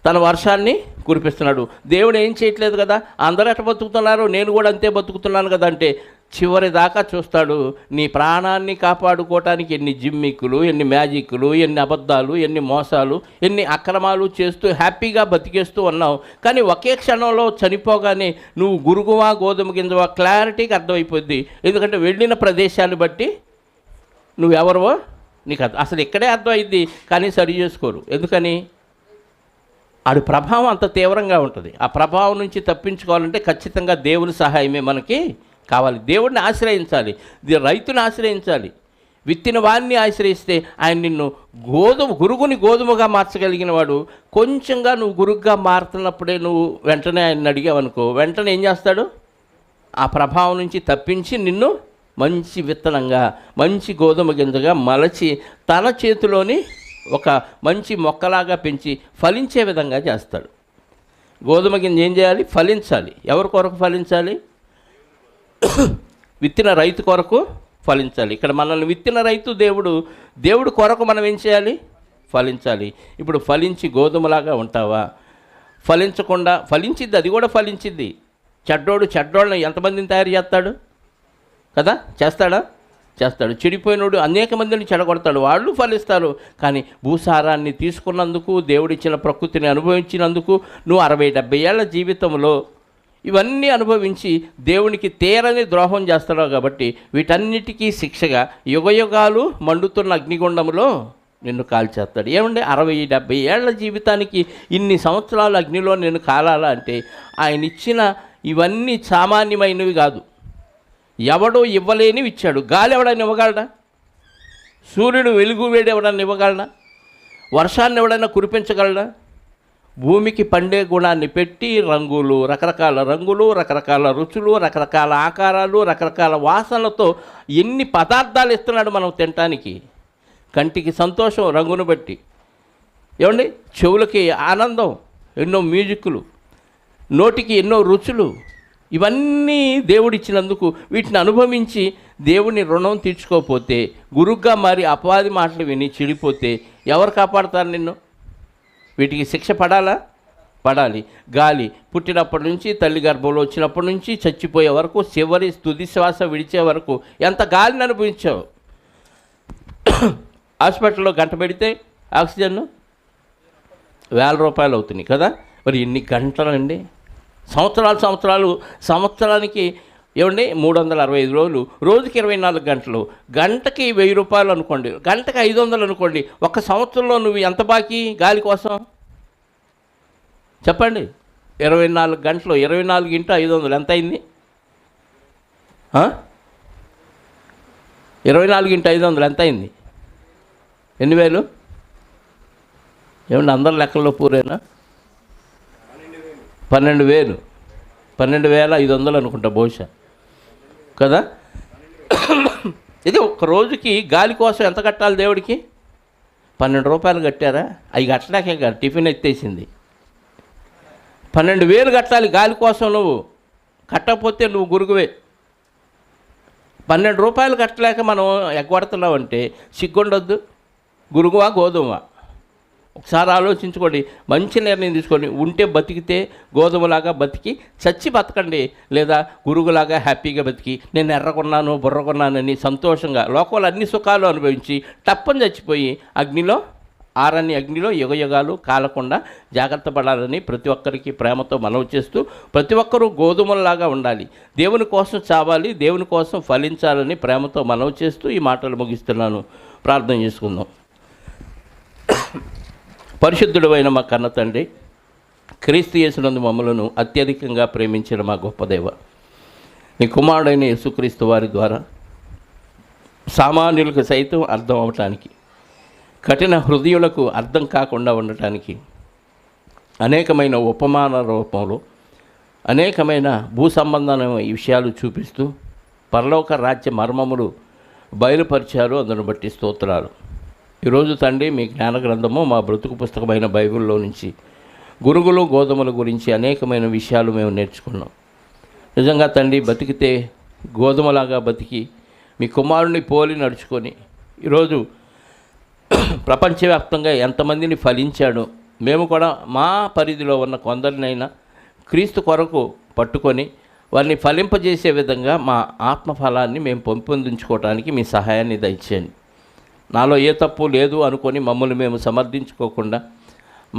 తన వర్షాన్ని కురిపిస్తున్నాడు. దేవుడు ఏం చేయట్లేదు కదా. అందరూ ఎట్లా బతుకుతున్నారు, నేను కూడా అంతే బతుకుతున్నాను కదా అంటే చివరి దాకా చూస్తాడు. నీ ప్రాణాన్ని కాపాడుకోవటానికి ఎన్ని జిమ్మిక్కులు, ఎన్ని మ్యాజిక్లు, ఎన్ని అబద్ధాలు, ఎన్ని మోసాలు, ఎన్ని అక్రమాలు చేస్తూ హ్యాపీగా బతికేస్తూ ఉన్నావు. కానీ ఒకే క్షణంలో చనిపోగానే నువ్వు గురుగువా గోధుమ గింజవా క్లారిటీగా అర్థమైపోద్ది. ఎందుకంటే వెళ్ళిన ప్రదేశాన్ని బట్టి నువ్వెవరవో నీకు అసలు ఇక్కడే అర్థం అయింది, కానీ సరి చేసుకోరు. ఎందుకని? ఆడి ప్రభావం అంత తీవ్రంగా ఉంటుంది. ఆ ప్రభావం నుంచి తప్పించుకోవాలంటే ఖచ్చితంగా దేవుని సహాయమే మనకి కావాలి. దేవుడిని ఆశ్రయించాలి, రైతుని ఆశ్రయించాలి. విత్తిన వాడిని ఆశ్రయిస్తే ఆయన నిన్ను గురుగుని గోధుమగా మార్చగలిగిన వాడు. కొంచెంగా నువ్వు గురుగ్గా మారుతున్నప్పుడే నువ్వు వెంటనే ఆయన అడిగావనుకో, వెంటనే ఏం చేస్తాడు? ఆ ప్రభావం నుంచి తప్పించి నిన్ను మంచి విత్తనంగా, మంచి గోధుమ గింజగా మలచి తన చేతిలోని ఒక మంచి మొక్కలాగా పెంచి ఫలించే విధంగా చేస్తాడు. గోధుమ గింజ ఏం చేయాలి? ఫలించాలి. ఎవరి కొరకు ఫలించాలి? విత్తిన రైతు కొరకు ఫలించాలి. ఇక్కడ మనల్ని విత్తిన రైతు దేవుడు కొరకు మనం ఏం చేయాలి? ఫలించాలి. ఇప్పుడు ఫలించి గోధుమలాగా ఉంటావా? ఫలించకుండా ఫలించిద్ది, అది కూడా ఫలించిద్ది. చెడ్డోళ్ళని ఎంతమందిని తయారు చేస్తాడు కదా? చేస్తాడా? చేస్తాడు. చెడిపోయినోడు అనేక మందిని చెడగొడతాడు, వాళ్ళు ఫలిస్తారు. కానీ భూసారాన్ని తీసుకున్నందుకు, దేవుడిచ్చిన ప్రకృతిని అనుభవించినందుకు నువ్వు 60-70 ఏళ్ల జీవితంలో ఇవన్నీ అనుభవించి దేవునికి తీరని ద్రోహం చేస్తున్నావు. కాబట్టి వీటన్నిటికీ శిక్షగా యుగయుగాలు మండుతున్న అగ్నిగుండంలో నిన్ను కాల్చేస్తాడు. ఏమండి, 60-70 ఏళ్ల జీవితానికి ఇన్ని సంవత్సరాలు అగ్నిలో నేను కాలాలా అంటే ఆయన ఇచ్చిన ఇవన్నీ సామాన్యమైనవి కాదు. ఎవడో ఇవ్వలేనివి ఇచ్చాడు. గాలి ఎవడైనా ఇవ్వగలడా? సూర్యుడు వెలుగు వేడి ఎవడన్నా ఇవ్వగలడా? వర్షాన్ని ఎవడైనా కురిపించగలడా? భూమికి పండే గుణాన్ని పెట్టి రకరకాల రంగులు, రకరకాల రుచులు, రకరకాల ఆకారాలు, రకరకాల వాసనలతో ఎన్ని పదార్థాలు ఇస్తున్నాడు మనం తినటానికి. కంటికి సంతోషం రంగును బట్టి, ఏమండి, చెవులకి ఆనందం, ఎన్నో మ్యూజిక్లు, నోటికి ఎన్నో రుచులు, ఇవన్నీ దేవుడిచ్చినందుకు వీటిని అనుభవించి దేవుని రుణం తీర్చుకోకపోతే, గురుగ్గా మారి అపవాది మాటలు విని చెడిపోతే ఎవరు కాపాడతారు నిన్ను? వీటికి శిక్ష పడాలి. గాలి పుట్టినప్పటి నుంచి, తల్లి గర్భంలో వచ్చినప్పటి నుంచి చచ్చిపోయే వరకు, చివరి తుది శ్వాస విడిచే వరకు ఎంత గాలిని అనుభవించావు. హాస్పిటల్లో గంట పెడితే ఆక్సిజన్ 1000 రూపాయలు అవుతున్నాయి కదా. మరి ఎన్ని గంటలండి? సంవత్సరానికి ఏమండి 365 రోజులు, రోజుకి 24 గంటలు, గంటకి 1000 రూపాయలు అనుకోండి, గంటకి 500 అనుకోండి. ఒక సంవత్సరంలో నువ్వు ఎంత బాకీ గాలి కోసం చెప్పండి? 24 గంటలు, 24 × 500 ఎంత అయింది? 24 × 500 ఎంత అయింది? ఎన్ని వేలు? ఏమండి, అందరి లెక్కల్లో పూరేనా? 12,500 అనుకుంటా బహుశా కదా. ఇది ఒక రోజుకి గాలి కోసం ఎంత కట్టాలి దేవుడికి? 12 రూపాయలు కట్టారా? అవి కట్టడాకే కాదు, టిఫిన్ ఎత్తేసింది. 12,000 కట్టాలి గాలి కోసం. నువ్వు కట్టకపోతే నువ్వు గురుగువే. 12 రూపాయలు కట్టలేక మనం ఎగ్గొడుతున్నావంటే సిగ్గుండొద్దు. గురుగువా గోధుమ? ఒకసారి ఆలోచించుకోండి, మంచి నిర్ణయం తీసుకోండి. ఉంటే బతికితే గోధుమలాగా బతికి చచ్చి బతకండి, లేదా గురుగులాగా హ్యాపీగా బతికి నేను ఎర్రగొన్నాను బుర్రగొన్నానని సంతోషంగా లోకంలో అన్ని సుఖాలు అనుభవించి టప్పని చచ్చిపోయి అగ్నిలో యుగయుగాలు కాలకుండా జాగ్రత్త పడాలని ప్రతి ఒక్కరికి ప్రేమతో మనవి చేస్తూ, ప్రతి ఒక్కరూ గోధుమల్లాగా ఉండాలి, దేవుని కోసం చావాలి, దేవుని కోసం ఫలించాలని ప్రేమతో మనవి చేస్తూ ఈ మాటలు ముగిస్తున్నాను. ప్రార్థన చేసుకుందాం. పరిశుద్ధుడైన మా కన్న తండ్రి, క్రీస్తు యేసునందు మమ్మలను అత్యధికంగా ప్రేమించిన మా గొప్ప దేవ, నీ కుమారుడైన యేసుక్రీస్తు వారి ద్వారా సామాన్యులకు సైతం అర్థం అవటానికి, కఠిన హృదయులకు అర్థం కాకుండా ఉండటానికి అనేకమైన ఉపమాన రూపంలో అనేకమైన భూ సంబంధమైన విషయాలు చూపిస్తూ పరలోక రాజ్య మర్మములు బయలుపరిచారు. అందును బట్టి స్తోత్రాలు. ఈరోజు తండ్రి, మీ జ్ఞాన గ్రంథము మా బ్రతుకు పుస్తకమైన బైబిల్లో నుంచి గురుగులు గోధుమల గురించి అనేకమైన విషయాలు మేము నేర్చుకున్నాం. నిజంగా తండ్రి, బతికితే గోధుమలాగా బతికి మీ కుమారుని పోలి నడుచుకొని ఈరోజు ప్రపంచవ్యాప్తంగా ఎంతమందిని ఫలించాడో, మేము కూడా మా పరిధిలో ఉన్న కొందరినైనా క్రీస్తు కొరకు పట్టుకొని వారిని ఫలింపజేసే విధంగా మా ఆత్మఫలాన్ని మేము పెంపొందించుకోవడానికి మీ సహాయాన్ని దయచేయండి. నాలో ఏ తప్పు లేదు అనుకొని మమ్మల్ని మేము సమర్థించుకోకుండా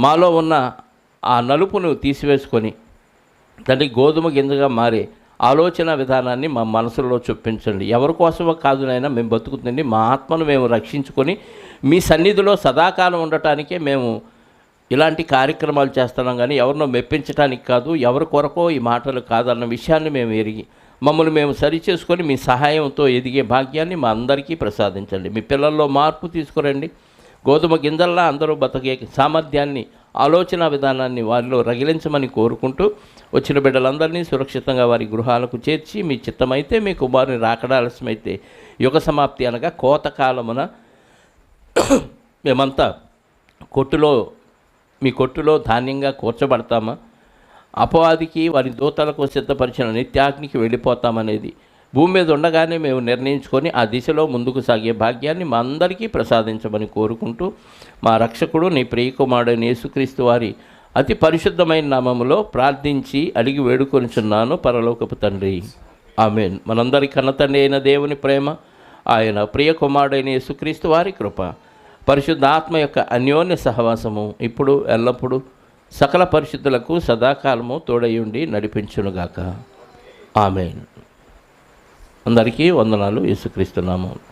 మాలో ఉన్న ఆ నలుపును తీసివేసుకొని తండ్రి, గోధుమ గింజగా మారే ఆలోచన విధానాన్ని మా మనసులో చొప్పించండి. ఎవరి కోసమో కాదు నాయన మేము బతుకుతుంది, మా ఆత్మను మేము రక్షించుకొని మీ సన్నిధిలో సదాకాలం ఉండటానికే మేము ఇలాంటి కార్యక్రమాలు చేస్తున్నాం, కానీ ఎవరినో మెప్పించడానికి కాదు, ఎవరి కొరకో ఈ మాటలు కాదన్న విషయాన్ని మేము ఎరిగి మమ్మల్ని మేము సరిచేసుకొని మీ సహాయంతో ఎదిగే భాగ్యాన్ని మా అందరికీ ప్రసాదించండి. మీ పిల్లల్లో మార్పు తీసుకురండి. గోధుమ గింజల్లా అందరూ బతికే సామర్థ్యాన్ని, ఆలోచన విధానాన్ని వారిలో రగిలించమని కోరుకుంటూ వచ్చిన బిడ్డలందరినీ సురక్షితంగా వారి గృహాలకు చేర్చి మీ చిత్తమైతే మీ కుమారుని రాకడ ఆలస్యమైతే యుగ సమాప్తి అనగా కోతకాలమున మేమంతా మీ కొట్టులో ధాన్యంగా కూర్చబడతామా, అపవాదికి వారి దూతలకు సిద్ధపరిచిన నిత్యాగ్నికి వెళ్ళిపోతామనేది భూమి మీద ఉండగానే మేము నిర్ణయించుకొని ఆ దిశలో ముందుకు సాగే భాగ్యాన్ని మా అందరికీ ప్రసాదించమని కోరుకుంటూ మా రక్షకుడు నీ ప్రియకుమారుడైన యేసుక్రీస్తు వారి అతి పరిశుద్ధమైన నామములో ప్రార్థించి అడిగి వేడుకొనిచున్నాను పరలోకపు తండ్రి, ఆమేన్. మనందరి కన్నతండ్రి అయిన దేవుని ప్రేమ, ఆయన ప్రియకుమారుడైన యేసుక్రీస్తు వారి కృప, పరిశుద్ధాత్మ యొక్క అన్యోన్య సహవాసము ఇప్పుడు ఎల్లప్పుడూ సకల పరిశుద్ధులకు సదాకాలము తోడయుండి నడిపించునుగాక. ఆమేన్. అందరికీ వందనాలు. యేసుక్రీస్తు నామములో.